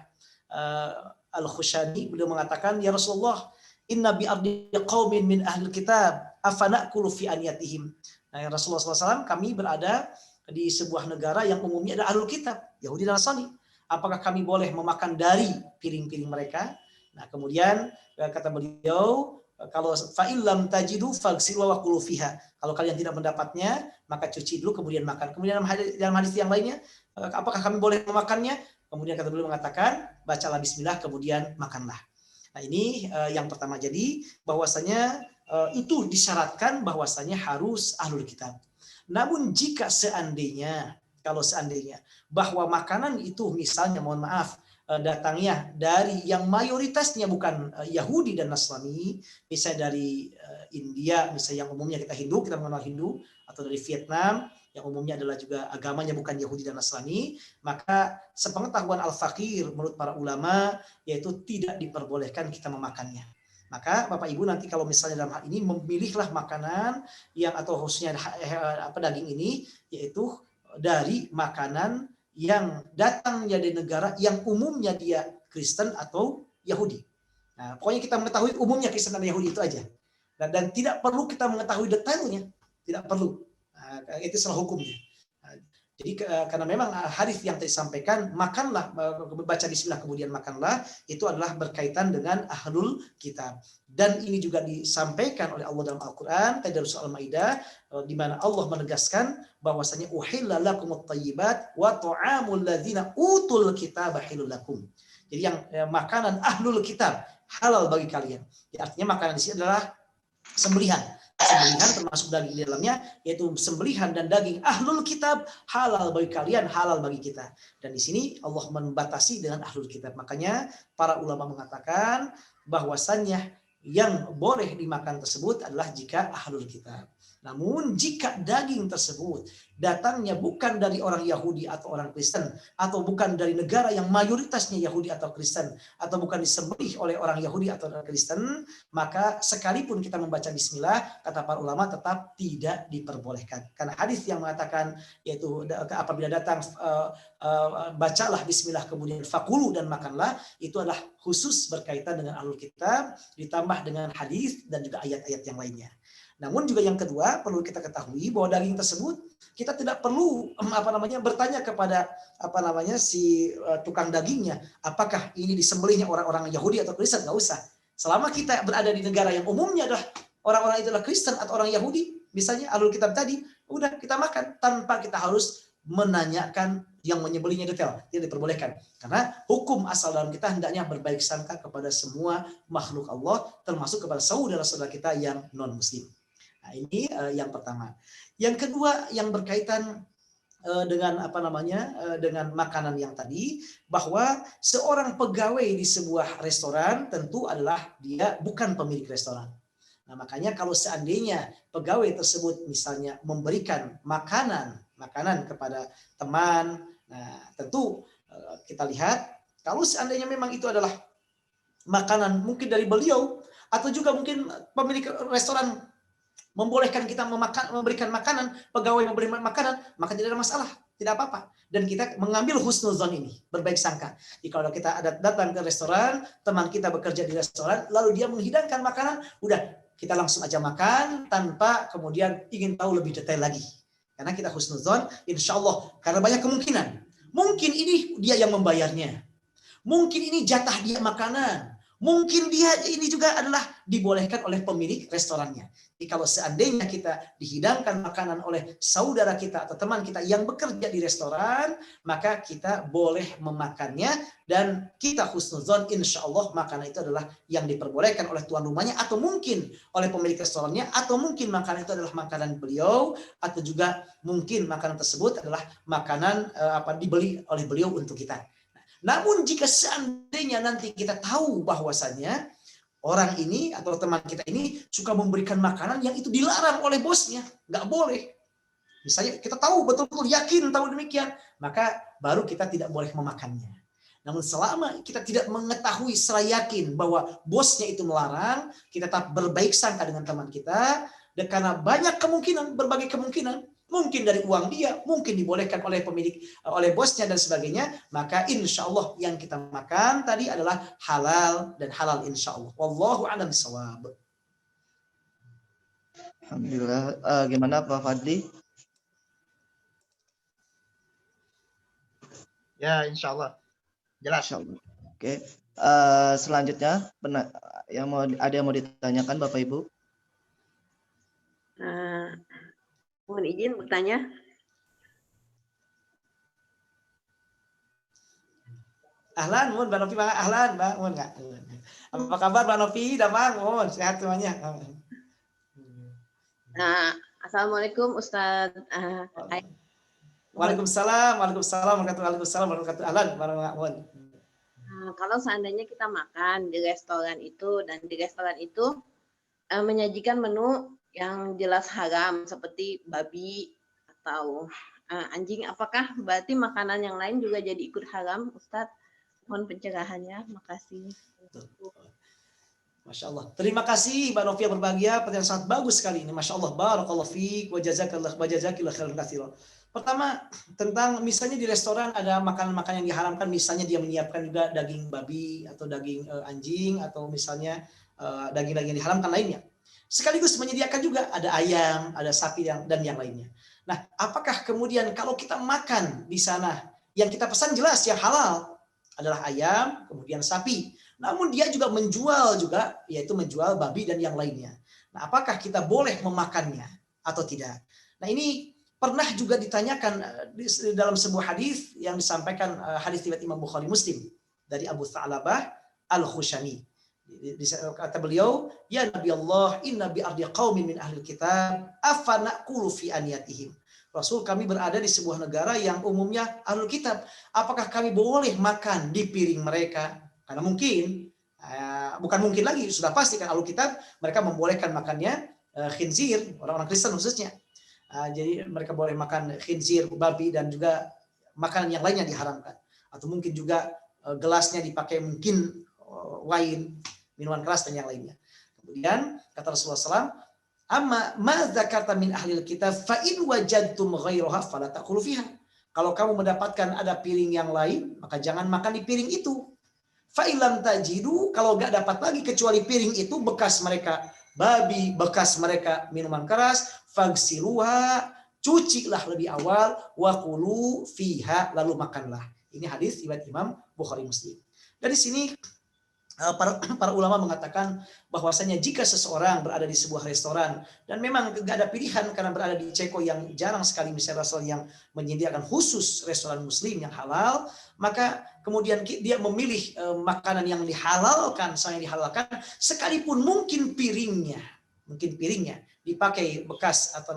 Al-Khushani. Beliau mengatakan, ya Rasulullah, inna bi ardi qaumin min ahlil kitab afana'kulu fi aniyatihim. Nah, ya Rasulullah SAW, kami berada di sebuah negara yang umumnya ada ahlul kitab, Yahudi dan Nasrani. Apakah kami boleh memakan dari piring-piring mereka? Nah, kemudian kata beliau, kalau fa'illam tajidu faghsilu wa qulu fiha. Kalau kalian tidak mendapatnya, maka cuci dulu kemudian makan. Kemudian dalam hadis yang lainnya, apakah kami boleh memakannya? Kemudian kata beliau mengatakan, bacalah bismillah kemudian makanlah. Nah, ini yang pertama. Jadi bahwasanya itu disyaratkan bahwasanya harus ahlul kitab. Namun jika seandainya bahwa makanan itu misalnya, mohon maaf, datangnya dari yang mayoritasnya bukan Yahudi dan Nasrani, misalnya dari India, misalnya yang umumnya kita Hindu, kita mengenal Hindu, atau dari Vietnam, yang umumnya adalah juga agamanya bukan Yahudi dan Nasrani, maka sepengetahuan al-faqir menurut para ulama, yaitu tidak diperbolehkan kita memakannya. Maka Bapak Ibu nanti kalau misalnya dalam hal ini memilihlah makanan yang atau khususnya daging ini, yaitu dari makanan yang datang dari negara yang umumnya dia Kristen atau Yahudi. Nah, pokoknya kita mengetahui umumnya Kristen dan Yahudi itu aja. Dan tidak perlu kita mengetahui detailnya, tidak perlu. Nah, itu salah hukumnya. Jadi karena memang hadis yang tadi disampaikan, makanlah, baca bismillah kemudian makanlah, itu adalah berkaitan dengan ahlul kitab. Dan ini juga disampaikan oleh Allah dalam Al-Quran, dari surah Al-Maidah, di mana Allah menegaskan bahwasanya uhilla lakumut thayyibat wa ta'amul ladzina utul kitaba halal lakum. Jadi yang makanan ahlul kitab halal bagi kalian. Ya, artinya makanan di sini adalah sembelihan. Sembelihan termasuk daging di dalamnya, yaitu sembelihan dan daging ahlul kitab halal bagi kalian, halal bagi kita. Dan di sini Allah membatasi dengan ahlul kitab. Makanya para ulama mengatakan bahwasannya yang boleh dimakan tersebut adalah jika ahlul kitab. Namun jika daging tersebut datangnya bukan dari orang Yahudi atau orang Kristen, atau bukan dari negara yang mayoritasnya Yahudi atau Kristen, atau bukan disembelih oleh orang Yahudi atau orang Kristen, maka sekalipun kita membaca bismillah, kata para ulama tetap tidak diperbolehkan. Karena hadis yang mengatakan yaitu apabila datang bacalah bismillah kemudian fakulu dan makanlah, itu adalah khusus berkaitan dengan ahlul kitab, ditambah dengan hadis dan juga ayat-ayat yang lainnya. Namun juga yang kedua perlu kita ketahui bahwa daging tersebut kita tidak perlu bertanya kepada si tukang dagingnya, apakah ini disembelihnya orang-orang Yahudi atau Kristen, nggak usah. Selama kita berada di negara yang umumnya adalah orang-orang itu adalah Kristen atau orang Yahudi, misalnya ahlul kitab tadi, udah kita makan tanpa kita harus menanyakan yang menyembelihnya detail, tidak diperbolehkan. Karena hukum asal dalam kita hendaknya berbaik sangka kepada semua makhluk Allah, termasuk kepada saudara-saudara kita yang non-muslim. Nah, ini yang pertama. Yang kedua yang berkaitan dengan dengan makanan yang tadi, bahwa seorang pegawai di sebuah restoran tentu adalah dia bukan pemilik restoran. Nah, makanya kalau seandainya pegawai tersebut misalnya memberikan makanan kepada teman, nah tentu kita lihat kalau seandainya memang itu adalah makanan mungkin dari beliau, atau juga mungkin pemilik restoran membolehkan kita memberikan makanan, pegawai memberikan makanan, maka tidak ada masalah, tidak apa-apa. Dan kita mengambil husnuzon ini, berbaik sangka. Jika kalau kita datang ke restoran, teman kita bekerja di restoran, lalu dia menghidangkan makanan, udah kita langsung aja makan tanpa kemudian ingin tahu lebih detail lagi. Karena kita husnuzon, insya Allah, karena banyak kemungkinan. Mungkin ini dia yang membayarnya, mungkin ini jatah dia makanan, mungkin dia ini juga adalah dibolehkan oleh pemilik restorannya. Jadi kalau seandainya kita dihidangkan makanan oleh saudara kita atau teman kita yang bekerja di restoran, maka kita boleh memakannya dan kita husnuzon, insya Allah makanan itu adalah yang diperbolehkan oleh tuan rumahnya, atau mungkin oleh pemilik restorannya, atau mungkin makanan itu adalah makanan beliau, atau juga mungkin makanan tersebut adalah makanan dibeli oleh beliau untuk kita. Namun jika seandainya nanti kita tahu bahwasannya orang ini atau teman kita ini suka memberikan makanan yang itu dilarang oleh bosnya, nggak boleh. Misalnya kita tahu betul-betul yakin tahu demikian, maka baru kita tidak boleh memakannya. Namun selama kita tidak mengetahui secara yakin bahwa bosnya itu melarang, kita tetap berbaik sangka dengan teman kita, dan karena banyak kemungkinan, berbagai kemungkinan, mungkin dari uang dia, mungkin dibolehkan oleh pemilik, oleh bosnya dan sebagainya, maka insya Allah yang kita makan tadi adalah halal dan halal insya Allah. Wallahu a'lam bishawab. Alhamdulillah. Gimana Pak Fadli? Ya, insya Allah. Jelas. Insya Allah. Oke. Selanjutnya ada yang mau ditanyakan Bapak Ibu? Mohon izin bertanya. Ahlan, mohon Mbak Novi, ahlan, Mbak, mohon nggak? Apa kabar Mbak Novi? Damang, mohon sehat semuanya. Assalamualaikum Ustadz. Waalaikumsalam warahmatullahi. Ahlan, mohon. Kalau seandainya kita makan di restoran itu dan di restoran itu menyajikan menu yang jelas haram seperti babi atau anjing, apakah berarti makanan yang lain juga jadi ikut haram, Ustadz? Mohon pencerahannya, makasih. Masya Allah. Terima kasih Mbak Novi yang berbahagia, pertanyaan sangat bagus sekali ini. Masya Allah, barakallahu fiik wa jazakillah khairan katsiran. Pertama, tentang misalnya di restoran ada makanan-makanan yang diharamkan, misalnya dia menyiapkan juga daging babi atau daging anjing, atau misalnya daging-daging yang diharamkan lainnya. Sekaligus menyediakan juga ada ayam, ada sapi dan yang lainnya. Nah, apakah kemudian kalau kita makan di sana, yang kita pesan jelas yang halal adalah ayam, kemudian sapi. Namun dia juga menjual juga, yaitu menjual babi dan yang lainnya. Nah, apakah kita boleh memakannya atau tidak? Nah, ini pernah juga ditanyakan dalam sebuah hadis yang disampaikan, hadis riwayat Imam Bukhari Muslim dari Abu Tha'labah Al-Khushani. Kata beliau, ya Nabi Allah, inna bi ardi qaumin min ahli kitab afa naqulu fi aniyatihim. Rasul, kami berada di sebuah negara yang umumnya ahlul kitab. Apakah kami boleh makan di piring mereka? Karena mungkin Bukan mungkin lagi, sudah pasti kan Ahlul Kitab mereka membolehkan makannya khinzir, orang-orang Kristen khususnya. Jadi mereka boleh makan khinzir, babi, dan juga makanan yang lainnya diharamkan. Atau mungkin juga gelasnya dipakai mungkin wine, minuman keras dan yang lainnya. Kemudian kata Rasulullah SAW, amma ma dzakarta min ahlil kitab fa in wajadtum ghairaha fala taqulu fiha. Kalau kamu mendapatkan ada piring yang lain, maka jangan makan di piring itu. Fa illam tajidu, kalau enggak dapat lagi kecuali piring itu bekas mereka babi, bekas mereka minuman keras, fagsiluha, cucilah lebih awal, wa qulu fiha, lalu makanlah. Ini hadis riwayat Imam Bukhari Muslim. Dari sini para ulama mengatakan bahwasanya jika seseorang berada di sebuah restoran dan memang tidak ada pilihan karena berada di Ceko yang jarang sekali misalnya restoran yang menyediakan khusus restoran muslim yang halal, maka kemudian dia memilih makanan yang dihalalkan, yang dihalalkan, sekalipun mungkin piringnya dipakai bekas atau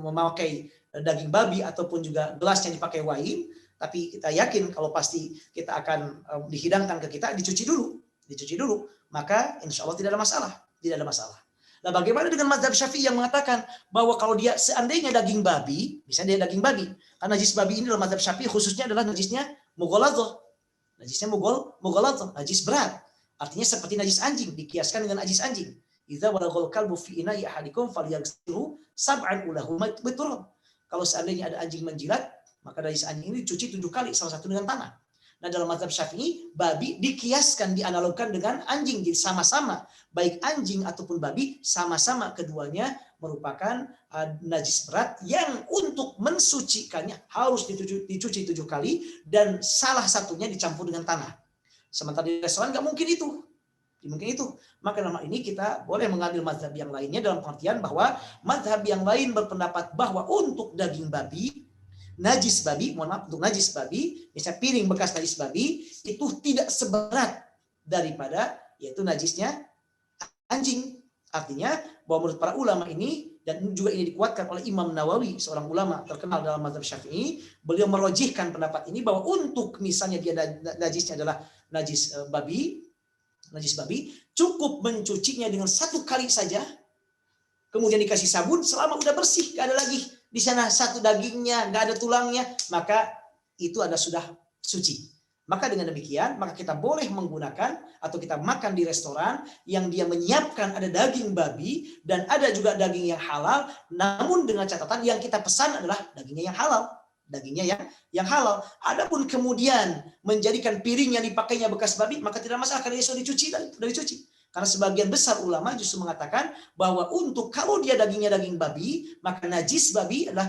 memakai daging babi ataupun juga gelasnya dipakai wine, tapi kita yakin kalau pasti kita akan dihidangkan ke kita, dicuci dulu, maka insya Allah tidak ada masalah. Nah, bagaimana dengan mazhab Syafi'i yang mengatakan bahwa kalau dia seandainya daging babi, misalnya dia daging babi, karena najis babi ini dalam mazhab Syafi'i khususnya adalah najisnya mughaladzah, najis berat, artinya seperti najis anjing, dikiaskan dengan najis anjing. Idza walaghal kalbu fi ina'i ahadikum falyaghsilhu sab'an ulahu biturab. Kalau seandainya ada anjing menjilat, maka najis anjing ini dicuci 7 kali, salah satu dengan tanah. Nah, dalam mazhab Syafi'i, babi dikiaskan, dianalogkan dengan anjing. Jadi sama-sama, baik anjing ataupun babi, sama-sama keduanya merupakan najis berat yang untuk mensucikannya harus dicuci 7 kali dan salah satunya dicampur dengan tanah. Sementara di restoran nggak mungkin itu. Maka dalam hal ini kita boleh mengambil mazhab yang lainnya dalam pengertian bahwa mazhab yang lain berpendapat bahwa untuk daging babi, untuk najis babi, misalnya piring bekas najis babi, itu tidak seberat daripada yaitu najisnya anjing. Artinya bahwa menurut para ulama ini, dan juga ini dikuatkan oleh Imam Nawawi, seorang ulama terkenal dalam mazhab Syafi'i, beliau merojihkan pendapat ini bahwa untuk misalnya dia najisnya adalah najis babi, cukup mencucinya dengan 1 kali saja, kemudian dikasih sabun, selama udah bersih, gak ada lagi di sana satu dagingnya, nggak ada tulangnya, maka itu ada sudah suci. Maka dengan demikian, maka kita boleh menggunakan atau kita makan di restoran yang dia menyiapkan ada daging babi dan ada juga daging yang halal, namun dengan catatan yang kita pesan adalah dagingnya yang halal. Adapun kemudian menjadikan piring yang dipakainya bekas babi, maka tidak masalah karena dia sudah dicuci. Karena sebagian besar ulama justru mengatakan bahwa untuk kalau dia dagingnya daging babi, maka najis babi adalah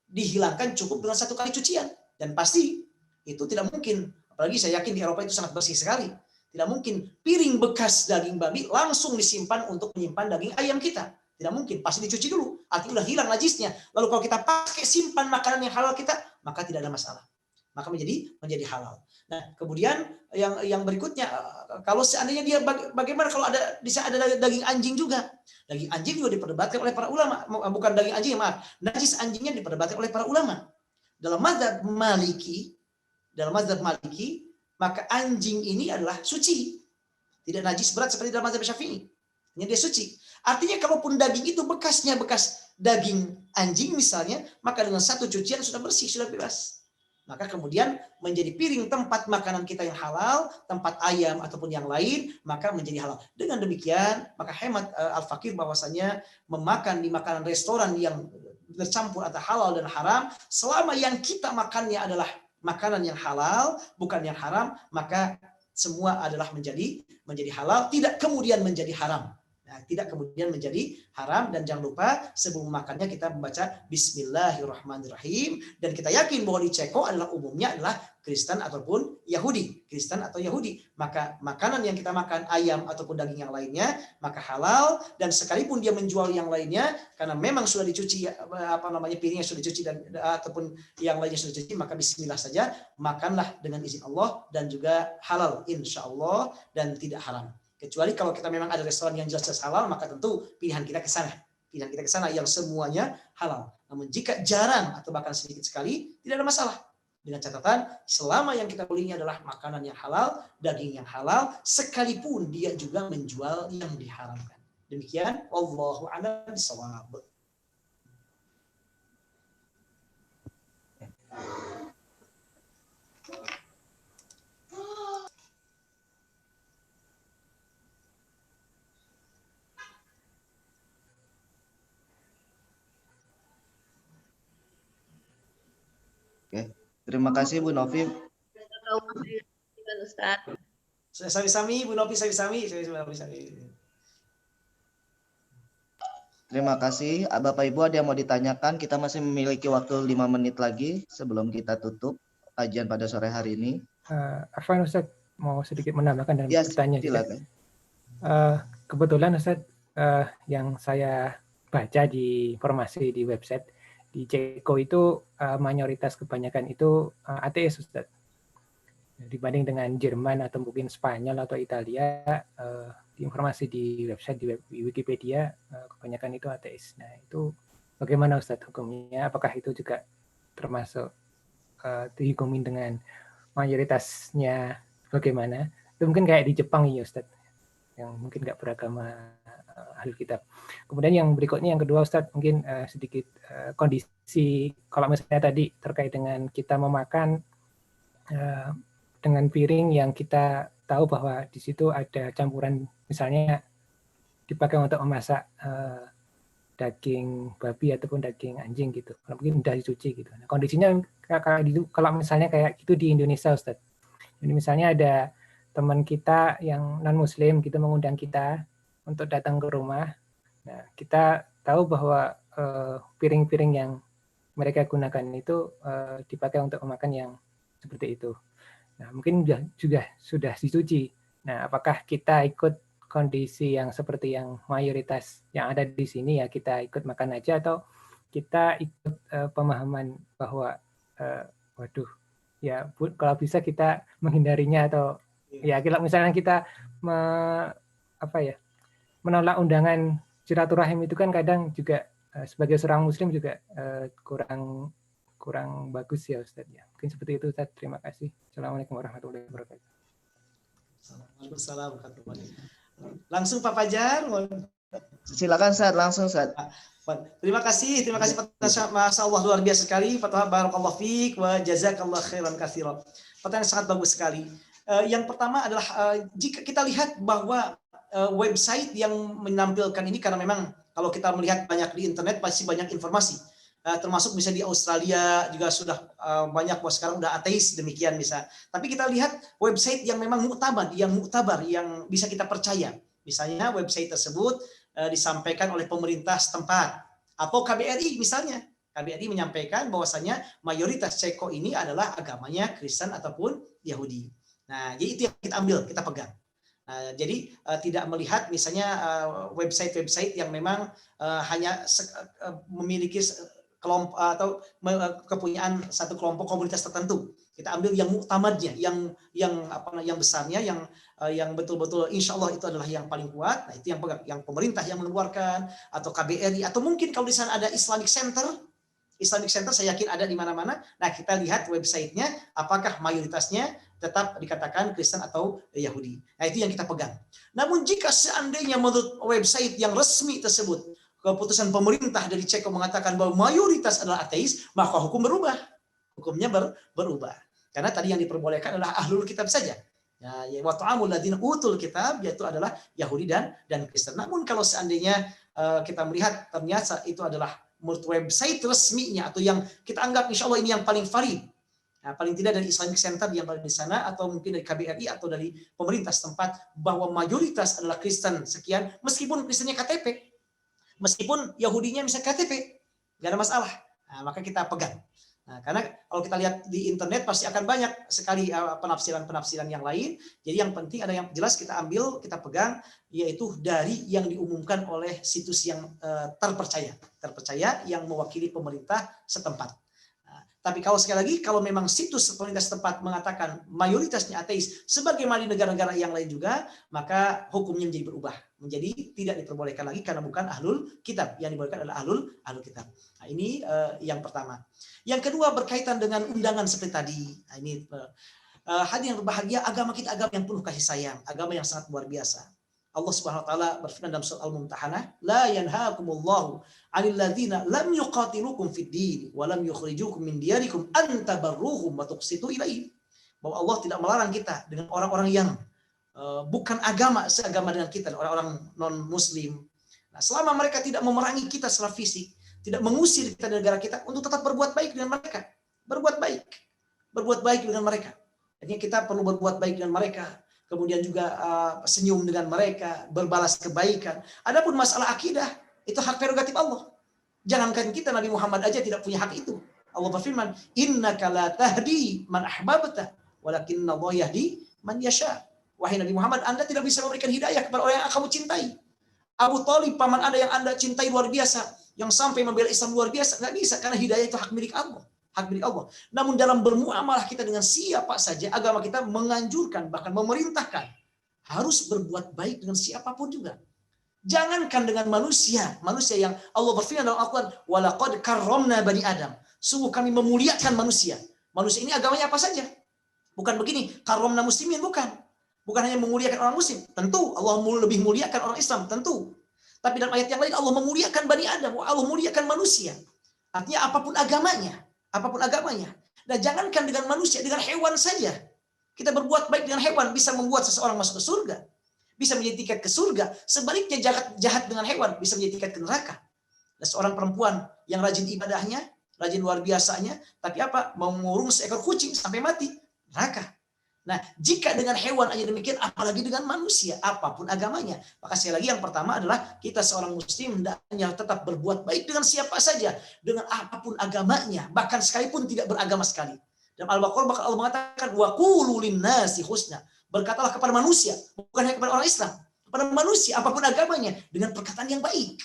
dihilangkan cukup dengan 1 kali cucian. Dan pasti itu tidak mungkin. Apalagi saya yakin di Eropa itu sangat bersih sekali. Tidak mungkin piring bekas daging babi langsung disimpan untuk menyimpan daging ayam kita. Tidak mungkin. Pasti dicuci dulu. Artinya udah hilang najisnya. Lalu kalau kita pakai simpan makanan yang halal kita, maka tidak ada masalah. Maka menjadi halal. Nah, kemudian yang berikutnya, kalau seandainya dia bagaimana kalau ada daging anjing juga? Daging anjing juga diperdebatkan oleh para ulama. Bukan daging anjing, maaf. Najis anjingnya diperdebatkan oleh para ulama. Dalam mazhab Maliki, maka anjing ini adalah suci. Tidak najis berat seperti dalam mazhab Syafi'i. Ini dia suci. Artinya kalaupun daging itu bekasnya bekas daging anjing misalnya, maka dengan 1 cucian sudah bersih, sudah bebas. Maka kemudian menjadi piring tempat makanan kita yang halal, tempat ayam ataupun yang lain, maka menjadi halal. Dengan demikian, maka hemat Al-Fakir bahwasanya memakan di makanan restoran yang bercampur antara halal dan haram, selama yang kita makannya adalah makanan yang halal, bukan yang haram, maka semua adalah menjadi halal, tidak kemudian menjadi haram. Nah, tidak kemudian menjadi haram, dan jangan lupa sebelum makannya kita membaca Bismillahirrahmanirrahim, dan kita yakin bahwa di Ceko adalah umumnya adalah Kristen ataupun Yahudi, maka makanan yang kita makan ayam ataupun daging yang lainnya maka halal, dan sekalipun dia menjual yang lainnya karena memang sudah dicuci piringnya sudah dicuci dan ataupun yang lainnya sudah dicuci, maka bismillah saja, makanlah dengan izin Allah dan juga halal insyaallah dan tidak haram. Kecuali kalau kita memang ada restoran yang jelas-jelas halal, maka tentu pilihan kita ke sana yang semuanya halal. Namun jika jarang atau bahkan sedikit sekali, tidak ada masalah. Dengan catatan selama yang kita belinya adalah makanan yang halal, daging yang halal, sekalipun dia juga menjual yang diharamkan. Demikian, wallahu a'lam bishawab. Oke, terima kasih Bu Novi. Ustaz. Sami-sami, Bu Novi, sami-sami. Terima kasih. Bapak Ibu ada yang mau ditanyakan? Kita masih memiliki waktu 5 menit lagi sebelum kita tutup kajian pada sore hari ini. Afwan Ustaz, mau sedikit menambahkan dan Ya, bertanya. silakan. Kebetulan Ustaz, yang saya baca di informasi di website, di Ceko itu mayoritas kebanyakan itu ateis Ustaz. Dibanding dengan Jerman atau mungkin Spanyol atau Italia, di informasi di website di Wikipedia kebanyakan itu ateis. Nah itu bagaimana Ustaz hukumnya? Apakah itu juga termasuk dihukumin dengan mayoritasnya bagaimana? Itu mungkin kayak di Jepang ya Ustaz, yang mungkin nggak beragama ahli kitab. Kemudian yang berikutnya yang kedua Ustaz, mungkin sedikit kondisi kalau misalnya tadi terkait dengan kita memakan dengan piring yang kita tahu bahwa di situ ada campuran, misalnya dipakai untuk memasak daging babi ataupun daging anjing gitu, kalau mungkin sudah dicuci gitu. Nah, kondisinya kalau misalnya kayak gitu di Indonesia Ustaz, ini misalnya ada teman kita yang non Muslim gitu mengundang kita untuk datang ke rumah. Nah, kita tahu bahwa piring-piring yang mereka gunakan itu dipakai untuk memakan yang seperti itu. Nah, mungkin juga sudah dicuci. Nah, apakah kita ikut kondisi yang seperti yang mayoritas yang ada di sini ya kita ikut makan aja, atau kita ikut pemahaman bahwa waduh ya kalau bisa kita menghindarinya, atau ya kalau misalnya kita menolak undangan silaturahim itu kan kadang juga sebagai seorang muslim juga kurang bagus ya Ustaz ya. Mungkin seperti itu Ustaz. Terima kasih. Assalamualaikum warahmatullahi wabarakatuh. Waalaikumsalam warahmatullahi wabarakatuh. Langsung Pak Fajar. Silakan Ustaz, langsung Ustaz. Terima kasih Masya Allah, luar biasa sekali. Fatwa barakallahu fiik wa jazakallahu khairan katsiran. Pertanyaan sangat bagus sekali. Yang pertama adalah jika kita lihat bahwa website yang menampilkan ini, karena memang kalau kita melihat banyak di internet pasti banyak informasi. Termasuk misalnya di Australia juga sudah banyak bahwa sekarang udah ateis demikian bisa. Tapi kita lihat website yang memang muktabar, yang bisa kita percaya. Misalnya website tersebut disampaikan oleh pemerintah setempat atau KBRI misalnya. KBRI menyampaikan bahwasanya mayoritas Ceko ini adalah agamanya Kristen ataupun Yahudi. Nah, jadi itu yang kita ambil, kita pegang. Nah, jadi tidak melihat misalnya website-website yang memang hanya memiliki kelompok atau kepunyaan satu kelompok komunitas tertentu. Kita ambil yang muktamadnya, yang besarnya, yang betul-betul insya Allah itu adalah yang paling kuat. Nah, itu yang pegang, yang pemerintah yang mengeluarkan, atau KBRI, atau mungkin kalau di sana ada Islamic Center saya yakin ada di mana-mana. Nah, kita lihat websitenya apakah mayoritasnya tetap dikatakan Kristen atau Yahudi. Nah, itu yang kita pegang. Namun jika seandainya menurut website yang resmi tersebut keputusan pemerintah dari Ceko mengatakan bahwa mayoritas adalah ateis, maka hukum berubah. Hukumnya berubah. Karena tadi yang diperbolehkan adalah ahlul kitab saja. Ya, wa ta'amul ladzina utul kitab, yaitu adalah Yahudi dan Kristen. Namun kalau seandainya kita melihat ternyata itu adalah menurut website resminya, atau yang kita anggap insya Allah ini yang paling valid, nah, paling tidak dari Islamic Center yang berada di sana, atau mungkin dari KBRI atau dari pemerintah setempat, bahwa mayoritas adalah Kristen sekian, meskipun Kristennya KTP, meskipun Yahudinya misalnya KTP, nggak ada masalah. Nah, maka kita pegang. Nah, karena kalau kita lihat di internet pasti akan banyak sekali penafsiran-penafsiran yang lain. Jadi yang penting ada yang jelas kita ambil, kita pegang, yaitu dari yang diumumkan oleh situs yang terpercaya yang mewakili pemerintah setempat. Nah, tapi kalau sekali lagi, kalau memang situs pemerintah setempat mengatakan mayoritasnya ateis, sebagaimana di negara-negara yang lain juga, maka hukumnya menjadi berubah. menjadi tidak diperbolehkan lagi karena bukan ahlul kitab. Yang dibolehkan adalah ahlul kitab. Nah, ini yang pertama. Yang kedua berkaitan dengan undangan seperti tadi. Nah, ini hadirin yang berbahagia, agama kita agama yang penuh kasih sayang, agama yang sangat luar biasa. Allah Subhanahu wa taala berfirman dalam surah Al-Mumtahanah, "La yanhaakumullahu 'anil ladzina lam yuqatilukum fid din wa lam yukhrijukum min diyarikum an tabarruhum wa tuqsitu ilaihim." Bahwa Allah tidak melarang kita dengan orang-orang yang bukan seagama dengan kita, orang-orang non-muslim. Nah, selama mereka tidak memerangi kita secara fisik, tidak mengusir kita dari negara kita, untuk tetap berbuat baik dengan mereka. Berbuat baik dengan mereka. Artinya kita perlu berbuat baik dengan mereka. Kemudian juga senyum dengan mereka, berbalas kebaikan. Adapun masalah akidah, itu hak prerogatif Allah. Jangankan kita, Nabi Muhammad aja tidak punya hak itu. Allah berfirman, "Innaka la tahdi man ahbabta, walakinna Allah yahdi man yasha." Wahai Nabi Muhammad, Anda tidak bisa memberikan hidayah kepada orang yang kamu cintai. Abu Thalib, paman Anda yang Anda cintai luar biasa, yang sampai membela Islam luar biasa, nggak bisa, karena hidayah itu hak milik Allah. Namun dalam bermuamalah kita dengan siapa saja, agama kita menganjurkan, bahkan memerintahkan, harus berbuat baik dengan siapapun juga. Jangankan dengan manusia yang Allah berfirman dalam Al-Quran, "Walaqad karramna bani Adam." Sungguh kami memuliakan manusia. Manusia ini agamanya apa saja. Bukan begini, karramna muslimin, bukan. Bukan hanya memuliakan orang muslim, tentu Allah lebih muliakan orang Islam, tentu. Tapi dalam ayat yang lain Allah memuliakan bani Adam, Allah memuliakan manusia. Artinya apapun agamanya. Nah, jangankan dengan manusia, dengan hewan saja. Kita berbuat baik dengan hewan bisa membuat seseorang masuk ke surga. Bisa menjadi tiket ke surga. Sebaliknya jahat dengan hewan bisa menjadi tiket ke neraka. Nah, seorang perempuan yang rajin ibadahnya, rajin luar biasanya, tapi mau mengurung seekor kucing sampai mati, neraka. Nah, jika dengan hewan aja demikian, apalagi dengan manusia, apapun agamanya. Maka sekali lagi yang pertama adalah kita seorang muslim hendaknya tetap berbuat baik dengan siapa saja, dengan apapun agamanya, bahkan sekalipun tidak beragama sekali. Dalam Al-Baqarah Allah mengatakan, "Wa qulu linnasi husna." Berkatalah kepada manusia, bukan hanya kepada orang Islam, kepada manusia apapun agamanya dengan perkataan yang baik.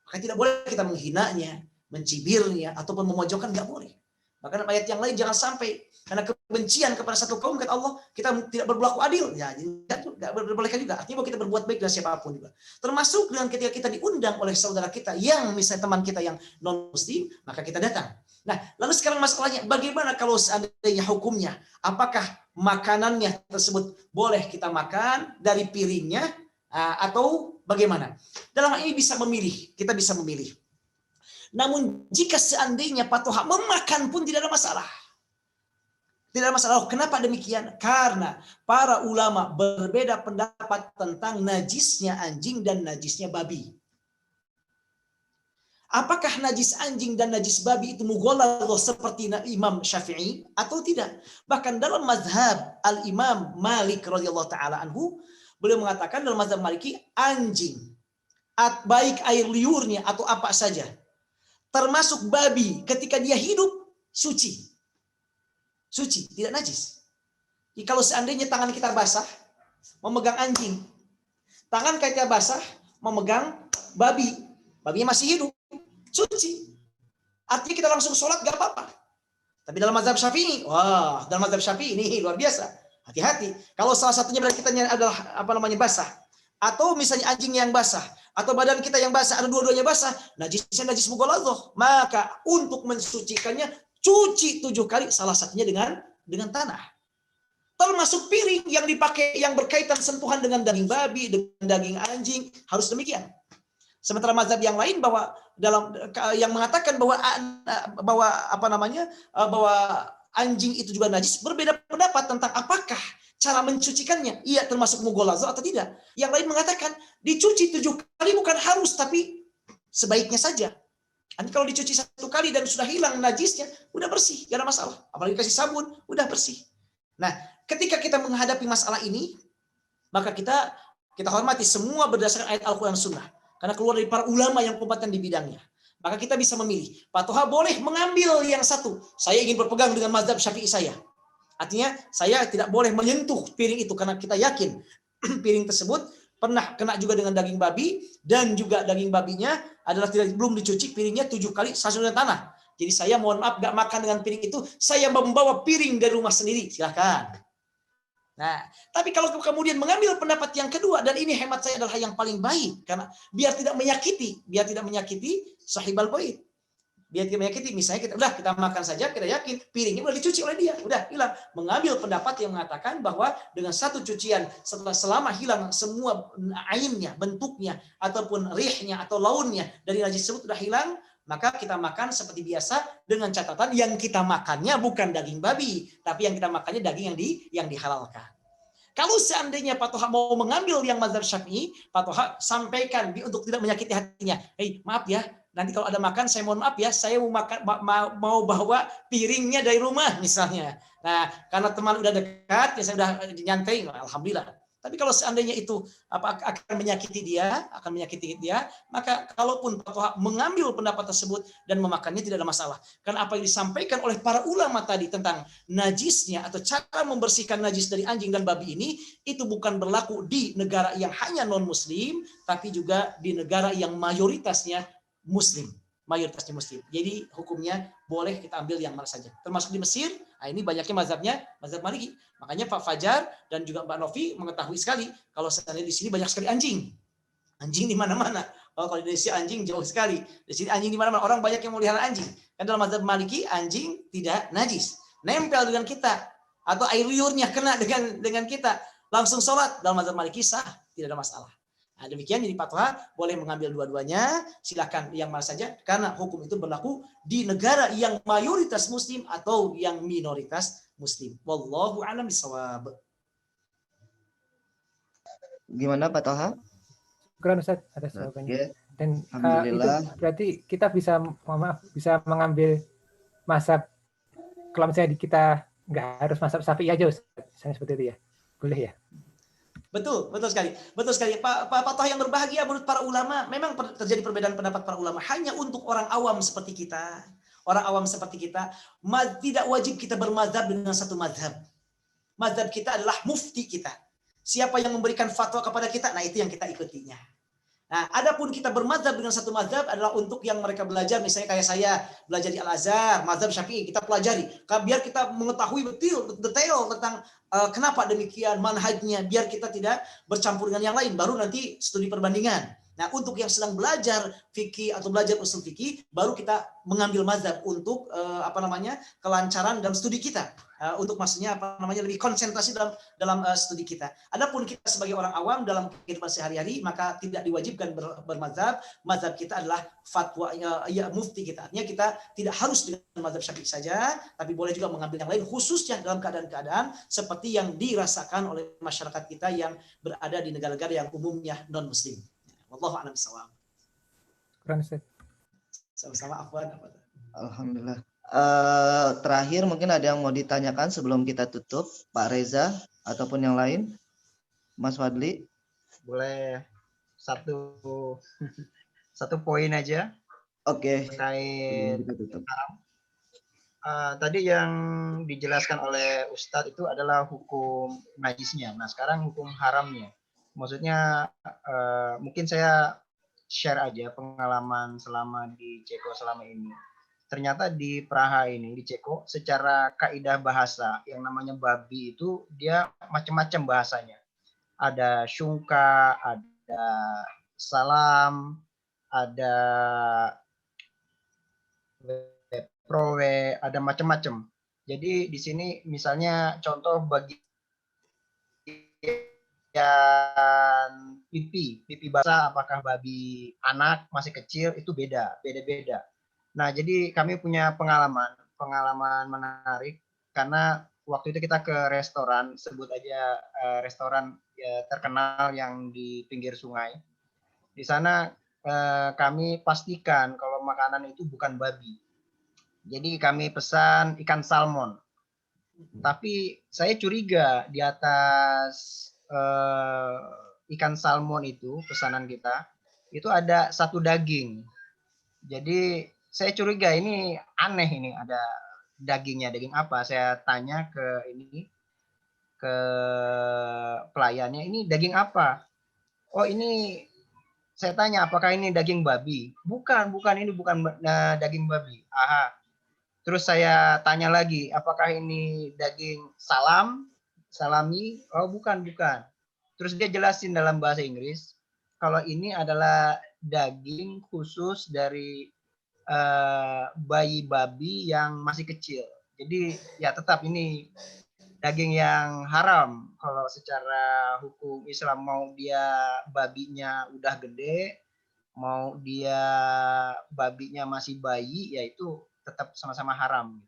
Maka tidak boleh kita menghinanya, mencibirnya, ataupun memojokkan, nggak boleh. Bahkan ayat yang lain, jangan sampai karena kebencian kepada satu kaum, kata Allah, kita tidak berlaku adil. Ya, tidak berbolehkan juga. Artinya bahwa kita berbuat baik dengan siapapun juga. Termasuk dengan ketika kita diundang oleh saudara kita yang misalnya teman kita yang non-muslim, maka kita datang. Nah, lalu sekarang masalahnya, bagaimana kalau seandainya hukumnya? Apakah makanannya tersebut boleh kita makan dari piringnya atau bagaimana? Dalam hal ini kita bisa memilih. Namun jika seandainya Pak Toha memakan pun tidak ada masalah. Tidak ada masalah. Kenapa demikian? Karena para ulama berbeda pendapat tentang najisnya anjing dan najisnya babi. Apakah najis anjing dan najis babi itu mughalladhah seperti Imam Syafi'i atau tidak? Bahkan dalam mazhab Al-Imam Malik radhiyallahu taala anhu, beliau mengatakan dalam mazhab Maliki, anjing, baik air liurnya atau apa saja, termasuk babi, ketika dia hidup suci, tidak najis. Jadi kalau seandainya tangan kita basah memegang anjing, tangan kita basah memegang babinya masih hidup, suci. Artinya kita langsung sholat gak apa-apa. Tapi dalam mazhab Syafi'i, ini luar biasa. Hati-hati. Kalau salah satunya berarti kita adalah basah, atau misalnya anjing yang basah, atau badan kita yang basah, ada dua-duanya basah, najisnya najis mughalladhah, maka untuk mensucikannya cuci 7 kali, salah satunya dengan tanah. Termasuk piring yang dipakai yang berkaitan sentuhan dengan daging babi, dengan daging anjing, harus demikian. Sementara mazhab yang lain yang mengatakan bahwa anjing itu juga najis, berbeda pendapat tentang apakah cara mencucikannya, ia termasuk mughalladhah atau tidak. Yang lain mengatakan dicuci 7 kali bukan harus, tapi sebaiknya saja. Nanti kalau dicuci 1 kali dan sudah hilang najisnya, udah bersih, gak ada masalah. Apalagi kasih sabun, udah bersih. Nah, ketika kita menghadapi masalah ini, maka kita hormati semua berdasarkan ayat Al-Quran Sunnah. Karena keluar dari para ulama yang kompeten di bidangnya. Maka kita bisa memilih. Pak Toha boleh mengambil yang satu. Saya ingin berpegang dengan mazhab Syafi'i saya. Artinya saya tidak boleh menyentuh piring itu karena kita yakin piring tersebut pernah kena juga dengan daging babi, dan juga daging babinya adalah belum dicuci, piringnya 7 kali dengan tanah. Jadi saya mohon maaf gak makan dengan piring itu, saya membawa piring dari rumah sendiri, silakan. Nah, tapi kalau kemudian mengambil pendapat yang kedua, dan ini hemat saya adalah yang paling baik, karena biar tidak menyakiti sahibal bait. Biar tidak menyakiti, misalnya kita makan saja, kita yakin piringnya udah dicuci oleh dia, udah hilang. Mengambil pendapat yang mengatakan bahwa dengan satu cucian, selama hilang semua ainnya, bentuknya, ataupun rihnya atau launnya dari najis tersebut sudah hilang, maka kita makan seperti biasa dengan catatan yang kita makannya bukan daging babi, tapi yang kita makannya daging yang dihalalkan. Kalau seandainya Pak Toha mau mengambil yang mazhab Syafi'i, Pak Toha sampaikan untuk tidak menyakiti hatinya. Maaf ya, nanti kalau ada makan saya mohon maaf ya, saya mau bawa piringnya dari rumah misalnya. Nah, karena teman udah dekat, ya saya udah nyantai, alhamdulillah. Tapi kalau seandainya itu akan menyakiti dia, maka kalaupun Pak Toha mengambil pendapat tersebut dan memakannya tidak ada masalah. Karena apa yang disampaikan oleh para ulama tadi tentang najisnya atau cara membersihkan najis dari anjing dan babi ini, itu bukan berlaku di negara yang hanya non-muslim, tapi juga di negara yang mayoritasnya muslim. Jadi hukumnya boleh kita ambil yang mana saja. Termasuk di Mesir, ini banyaknya mazhab Maliki. Makanya Pak Fajar dan juga Mbak Novi mengetahui sekali kalau seandainya di sini banyak sekali anjing. Anjing di mana-mana. Kalau di Indonesia anjing jauh sekali. Di sini anjing di mana-mana. Orang banyak yang melihara anjing. Kan dalam mazhab Maliki anjing tidak najis. Nempel dengan kita atau air liurnya kena dengan kita, langsung sholat dalam mazhab Maliki sah, tidak ada masalah. Nah, demikian jadi Pak Toha boleh mengambil dua-duanya, silakan yang mana saja, karena hukum itu berlaku di negara yang mayoritas muslim atau yang minoritas muslim. Wallahu a'lam bishawab. Gimana Pak Toha? Kurang Ustaz atas jawabannya. Dan itu berarti kita bisa mengambil mazhab, kalau misalnya kita nggak harus mazhab Syafi'i aja Ustaz, misalnya seperti itu ya, boleh ya? Betul sekali. Pak Toha yang berbahagia, menurut para ulama, memang terjadi perbedaan pendapat para ulama. Hanya untuk orang awam seperti kita, tidak wajib kita bermazhab dengan satu mazhab. Mazhab kita adalah mufti kita. Siapa yang memberikan fatwa kepada kita, nah itu yang kita ikutinya. Nah, adapun kita bermazhab dengan satu mazhab adalah untuk yang mereka belajar, misalnya kayak saya belajar di Al-Azhar, mazhab Syafi'i, kita pelajari. Biar kita mengetahui detail tentang kenapa demikian manhajnya, biar kita tidak bercampur dengan yang lain, baru nanti studi perbandingan. Nah, untuk yang sedang belajar fikih atau belajar usul fikih, baru kita mengambil mazhab untuk kelancaran dalam studi kita. Untuk maksudnya lebih konsentrasi dalam studi kita. Adapun kita sebagai orang awam dalam kehidupan sehari-hari, maka tidak diwajibkan bermazhab. Mazhab kita adalah fatwa mufti kita. Artinya kita tidak harus dengan mazhab Syafi'i saja, tapi boleh juga mengambil yang lain, khususnya dalam keadaan-keadaan seperti yang dirasakan oleh masyarakat kita yang berada di negara-negara yang umumnya non-muslim. Wallahu a'lam bishawab. Sama-sama, afwan. Alhamdulillah. Terakhir mungkin ada yang mau ditanyakan sebelum kita tutup, Pak Reza ataupun yang lain, Mas Fadli. Boleh satu poin aja. Oke. Terkait haram. Tadi yang dijelaskan oleh Ustadz itu adalah hukum najisnya. Nah, sekarang hukum haramnya. Maksudnya mungkin saya share aja pengalaman selama di Ceko selama ini. Ternyata di Praha ini, di Ceko, secara kaidah bahasa yang namanya babi itu dia macam-macam bahasanya. Ada syungka, ada salam, ada prowe, ada macam-macam. Jadi di sini misalnya contoh bagian pipi basah, apakah babi anak masih kecil itu beda-beda. Nah, jadi kami punya pengalaman menarik karena waktu itu kita ke restoran, sebut aja restoran terkenal yang di pinggir sungai. Di sana kami pastikan kalau makanan itu bukan babi. Jadi kami pesan ikan salmon. Tapi saya curiga di atas ikan salmon itu pesanan kita itu ada satu daging. Jadi saya curiga ini aneh, ini ada dagingnya, daging apa? Saya tanya ke pelayannya, ini daging apa? Oh, ini saya tanya apakah ini daging babi? Bukan, ini bukan daging babi. Aha. Terus saya tanya lagi, apakah ini daging salam? salami. Oh, bukan. Terus dia jelasin dalam bahasa Inggris, kalau ini adalah daging khusus dari bayi babi yang masih kecil. Jadi ya tetap ini daging yang haram kalau secara hukum Islam, mau dia babinya udah gede, mau dia babinya masih bayi, yaitu tetap sama-sama haram.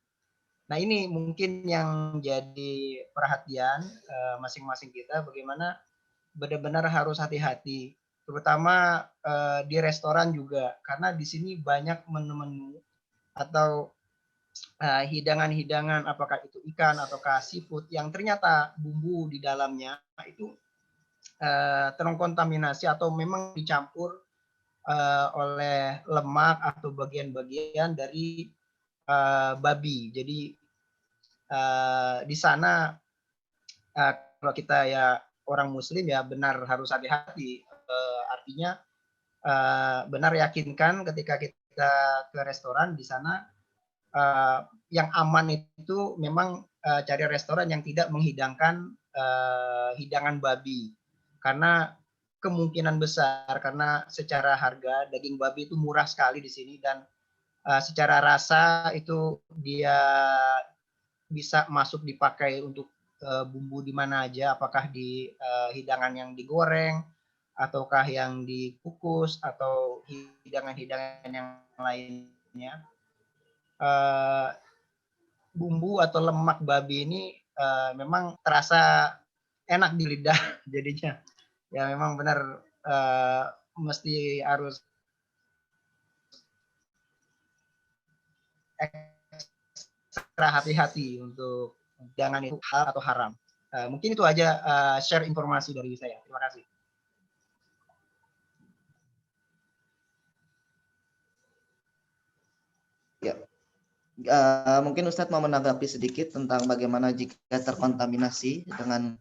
Nah, ini mungkin yang jadi perhatian masing-masing kita, bagaimana benar-benar harus hati-hati, terutama di restoran juga, karena di sini banyak menu-menu atau hidangan-hidangan, apakah itu ikan ataukah seafood, yang ternyata bumbu di dalamnya itu terkontaminasi atau memang dicampur oleh lemak atau bagian-bagian dari babi. Jadi di sana kalau kita ya orang Muslim ya benar harus hati-hati. Artinya benar yakinkan ketika kita ke restoran di sana, yang aman itu memang cari restoran yang tidak menghidangkan hidangan babi, karena kemungkinan besar, karena secara harga daging babi itu murah sekali di sini, dan secara rasa itu dia bisa masuk dipakai untuk bumbu di mana aja, apakah di hidangan yang digoreng, ataukah yang dikukus, atau hidangan-hidangan yang lainnya. Bumbu atau lemak babi ini memang terasa enak di lidah jadinya. Ya memang benar mesti harus ekstra hati-hati untuk jangan itu halal atau haram. Mungkin itu aja share informasi dari saya. Terima kasih. Ya. Mungkin Ustadz mau menanggapi sedikit tentang bagaimana jika terkontaminasi dengan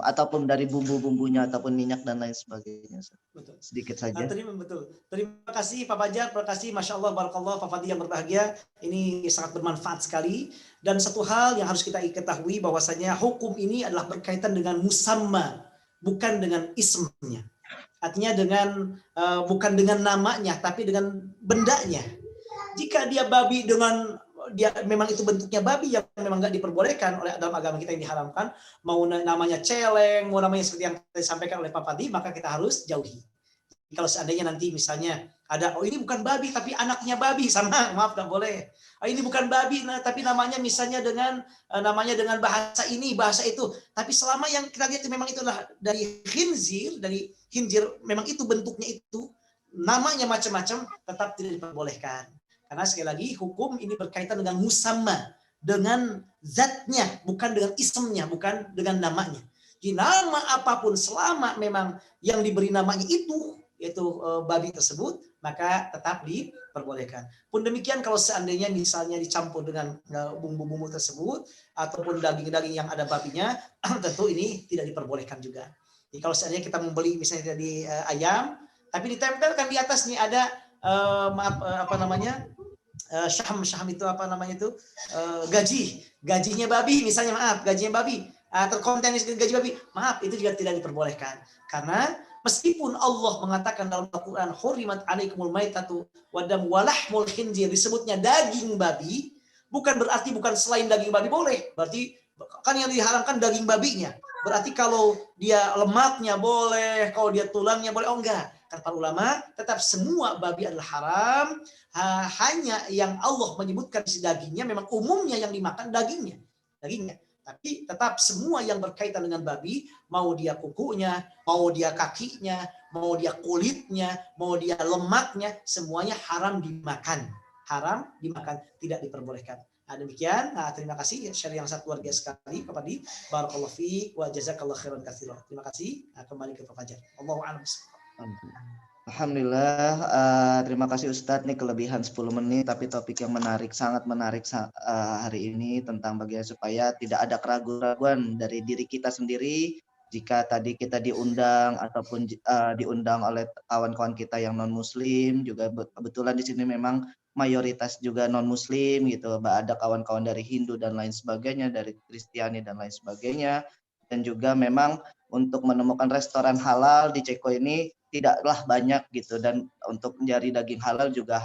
ataupun dari bumbu-bumbunya ataupun minyak dan lain sebagainya. Betul. Sedikit saja. Betul. Terima kasih Pak Fajar, terima kasih, Masya Allah, Barakallah, Pak Fadil yang berbahagia. Ini sangat bermanfaat sekali. Dan satu hal yang harus kita ketahui bahwasanya hukum ini adalah berkaitan dengan musamma, bukan dengan ismnya. Artinya dengan bukan dengan namanya, tapi dengan bendanya. Jika dia babi dengan dia memang itu bentuknya babi yang memang nggak diperbolehkan oleh dalam agama kita, yang diharamkan, mau namanya celeng, mau namanya seperti yang disampaikan oleh Pak Fadi, maka kita harus jauhi. Kalau seandainya nanti misalnya ada, oh ini bukan babi tapi anaknya babi, sama, maaf nggak boleh. Oh, ini bukan babi tapi namanya misalnya dengan bahasa ini, bahasa itu. Tapi selama yang kita lihat memang itu adalah dari khinzir, memang itu bentuknya itu, namanya macam-macam, tetap tidak diperbolehkan. Karena sekali lagi hukum ini berkaitan dengan musamma, dengan zatnya, bukan dengan ismnya, bukan dengan namanya. Di nama apapun selama memang yang diberi namanya itu, yaitu babi tersebut, maka tetap diperbolehkan. Pun demikian kalau seandainya misalnya dicampur dengan bumbu-bumbu tersebut ataupun daging-daging yang ada babinya, tentu ini tidak diperbolehkan juga. Jadi kalau seandainya kita membeli misalnya dari ayam, tapi ditempelkan di atas nih ada syaham itu gajinya babi misalnya, gajinya babi, terkontaminasi gaji babi, itu juga tidak diperbolehkan. Karena meskipun Allah mengatakan dalam Al-Quran, hurimat alaikumul maitatu wadam walahmul khinzir, disebutnya daging babi, bukan berarti bukan selain daging babi boleh. Berarti kan yang diharamkan daging babinya. Berarti kalau dia lemaknya boleh, kalau dia tulangnya boleh. Oh enggak. Kata ulama, tetap semua babi adalah haram. Hanya yang Allah menyebutkan si dagingnya, memang umumnya yang dimakan dagingnya. Tapi tetap semua yang berkaitan dengan babi, mau dia kukunya, mau dia kakinya, mau dia kulitnya, mau dia lemaknya, semuanya haram dimakan. Haram dimakan, tidak diperbolehkan. Nah, demikian. Terima kasih share yang sangat luar biasa sekali Pak Padi. Barakallahu fiik wa jazakallahu khairan katsiran. Terima kasih. Kembali ke Pak Fajar. Allahu a'lam. Alhamdulillah, terima kasih Ustadz. Nih kelebihan 10 menit, tapi topik yang menarik, sangat menarik hari ini tentang bagaimana supaya tidak ada keraguan-keraguan dari diri kita sendiri jika tadi kita diundang ataupun diundang oleh kawan-kawan kita yang non-Muslim. Juga kebetulan di sini memang mayoritas juga non Muslim gitu, ada kawan-kawan dari Hindu dan lain sebagainya, dari Kristiani dan lain sebagainya, dan juga memang untuk menemukan restoran halal di Ceko ini tidaklah banyak gitu, dan untuk mencari daging halal juga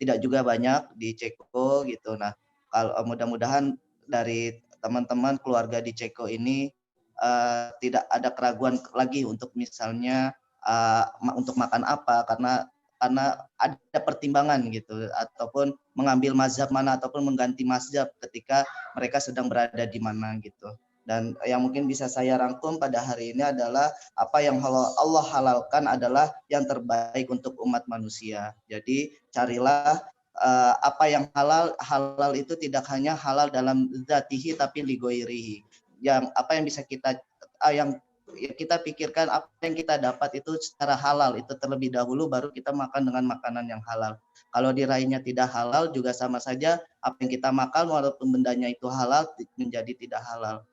tidak juga banyak di Ceko gitu. Nah, kalau mudah-mudahan dari teman-teman keluarga di Ceko ini tidak ada keraguan lagi untuk misalnya untuk makan apa, karena ada pertimbangan gitu, ataupun mengambil mazhab mana ataupun mengganti mazhab ketika mereka sedang berada di mana gitu. Dan yang mungkin bisa saya rangkum pada hari ini adalah apa yang Allah halalkan adalah yang terbaik untuk umat manusia. Jadi carilah apa yang halal itu tidak hanya halal dalam zatihi tapi ligoirihi. Yang apa yang bisa yang kita pikirkan, apa yang kita dapat itu secara halal itu terlebih dahulu, baru kita makan dengan makanan yang halal. Kalau diraihnya tidak halal juga sama saja, apa yang kita makan walaupun bendanya itu halal menjadi tidak halal.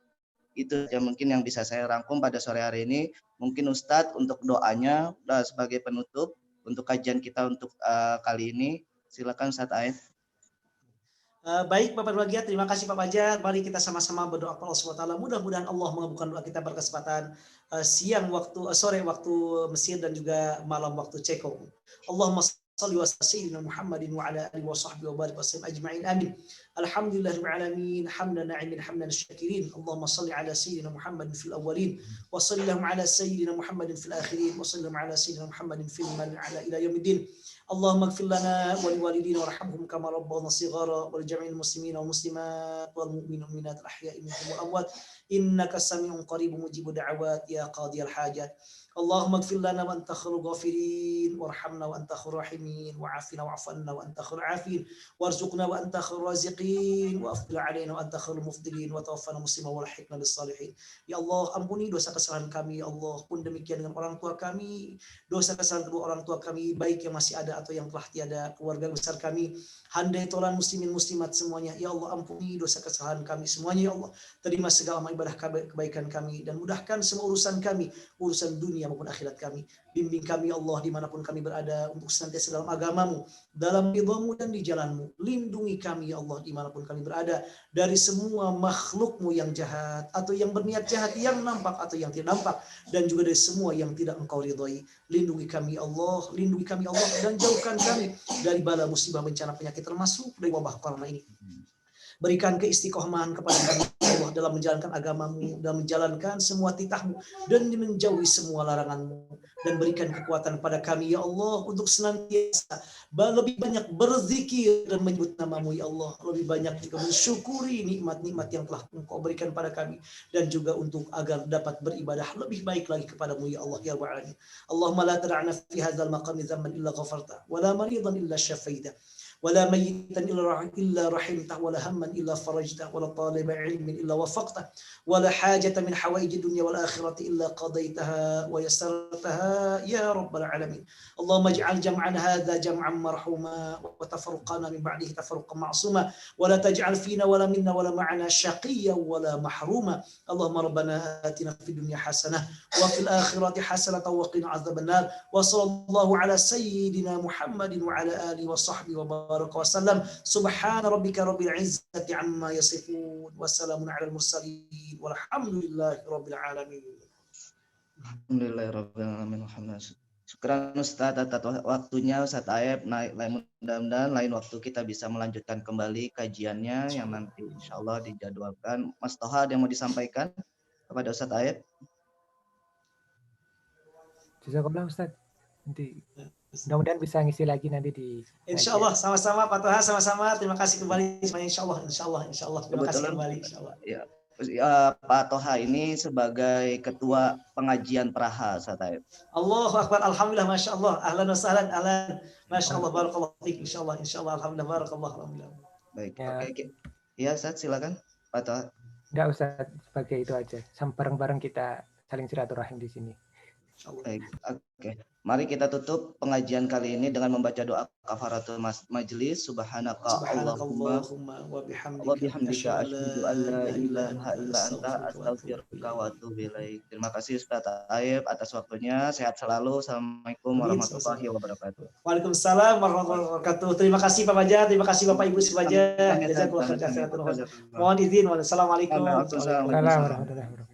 Itu yang mungkin yang bisa saya rangkum pada sore hari ini. Mungkin Ustadz untuk doanya sebagai penutup untuk kajian kita untuk kali ini, silakan Ustadz Aif. Baik Bapak Bahagia, terima kasih Pak Fajar. Mari kita sama-sama berdoa kepada Allah SWT. Mudah-mudahan Allah mengabulkan doa kita berkesempatan sore waktu Mesir dan juga malam waktu Ceko. Allahumma shalli wa sallim Muhammadin wa ala alihi wa sahbihi wa barik wa sallim ajma'in. Amin. Alhamdulillahirabbil alamin, hamdan na'imin hamdan syakirin. Allahumma shalli ala sayyidina Muhammadin fil awwalin wa sallallahu ala sayyidina Muhammadin fil akhirin wa sallallahu ala sayyidina Muhammadin fil ala ila yaumiddin. اللهم اغفر لنا ولوالدينا وارحمهم كما ربونا صغارا ولجميع المسلمين والمسلمات والمؤمنين والمؤمنات الاحياء منهم والاموات انك سميع قريب مجيب دعوات يا قاضي الحاجات. اللهم اغفر لنا وانت خير الغافرين وارحمنا وانت خير الراحمين وعافنا واعف عنا وانت خير العافين وارزقنا وانت خير الرازقين وافضل علينا وانت خير المفضلين وتوفنا مسلما والحقنا بالصالحين. Ya Allah, ampuni dosa kesalahan kami ya Allah. Pun demikian dengan orang tua kami, dosa kesalahan kedua orang tua kami, baik yang masih ada atau yang telah tiada, keluarga besar kami, handai tolan muslimin muslimat semuanya. Ya Allah, ampuni dosa kesalahan kami semuanya ya Allah. Terima segala ibadah kebaikan kami dan mudahkan semua urusan kami, urusan dunia maupun akhirat kami. Bimbing kami Allah dimanapun kami berada untuk senantiasa dalam agamamu, dalam ridhamu dan di jalanmu. Lindungi kami ya Allah dimanapun kami berada dari semua makhlukmu yang jahat atau yang berniat jahat, yang nampak atau yang tidak nampak, dan juga dari semua yang tidak engkau ridhai. Lindungi kami Allah, lindungi kami Allah, dan jauhkan kami dari bala musibah bencana penyakit termasuk dari wabah corona ini. Berikan keistiqomahan kepada kami Allah dalam menjalankan agamamu, dalam menjalankan semua titahmu, dan menjauhi semua laranganmu. Dan berikan kekuatan pada kami ya Allah untuk senantiasa lebih banyak berzikir dan menyebut namamu ya Allah, lebih banyak juga mensyukuri nikmat-nikmat yang telah engkau berikan pada kami, dan juga untuk agar dapat beribadah lebih baik lagi kepadamu ya Allah ya Rabbal alamin. Allahumma la tad'ana fi hadzal maqami dhanban illa ghafarta wa la maridan illa shafaita ولا ميتا إلا رحمته ولا هما إلا فرجته ولا طالب علم إلا وفقته ولا حاجة من حوائج الدنيا والآخرة إلا قضيتها ويسرتها يا رب العالمين. اللهم اجعل جمعنا هذا جمعا مرحوما وتفرقنا من بعده تفرقا معصوما ولا تجعل فينا ولا منا ولا معنا شقيا ولا محروما. اللهم ربنا آتنا في الدنيا حسنة وفي الآخرة حسنة وقنا عذاب النار. وصلى الله على سيدنا محمد وعلى آله وصحبه وبارك وسلم. سبحان ربك رب العزة عما يصفون وسلام على المرسلين والحمد لله رب العالمين. Alhamdulillahirrahmanirrahim. Syukran Ustaz atas waktunya Ustaz Aib. Mudah-mudahan lain waktu kita bisa melanjutkan kembali kajiannya yang nanti insya Allah dijadwalkan. Mas Toha ada yang mau disampaikan kepada Ustaz Aib? Jazakallah Ustaz. Nanti mudah-mudahan bisa ngisi lagi nanti di Insya Allah sama-sama Pak Toha, sama-sama. Terima kasih kembali semuanya insya Allah. Terima kasih kembali insya Allah. Ya. Pak Toha ini sebagai ketua pengajian Praha Ustaz Aib. Allahu Akbar, alhamdulillah, masya Allah, ahlan wa sahlan, ahlan, masya Allah, barakallah fiik, insya Allah, alhamdulillah, barakallah, alhamdulillah. Baik, oke. Ya Ustaz, silakan Pak Toha. Enggak Ustaz, sebagai itu aja. Bareng-bareng kita saling silaturahim di sini. Baik, oke. Mari kita tutup pengajian kali ini dengan membaca doa kafaratul majelis. Subhanaka Allahumma Subhanakallahumma wa wa bihamdika asyhadu an la ilaha illa anta astaghfiruka wa atubu ilaik. Terima kasih Ustaz Aib atas waktunya. Sehat selalu. Assalamualaikum warahmatullahi wabarakatuh. Waalaikumsalam warahmatullahi wabarakatuh. Terima kasih Pak Fajar, terima kasih Bapak Ibu sekalian. Jazakallahu khairan. Mohon izin. Wassalamualaikum warahmatullahi wabarakatuh. Waalaikumsalam warahmatullahi wabarakatuh.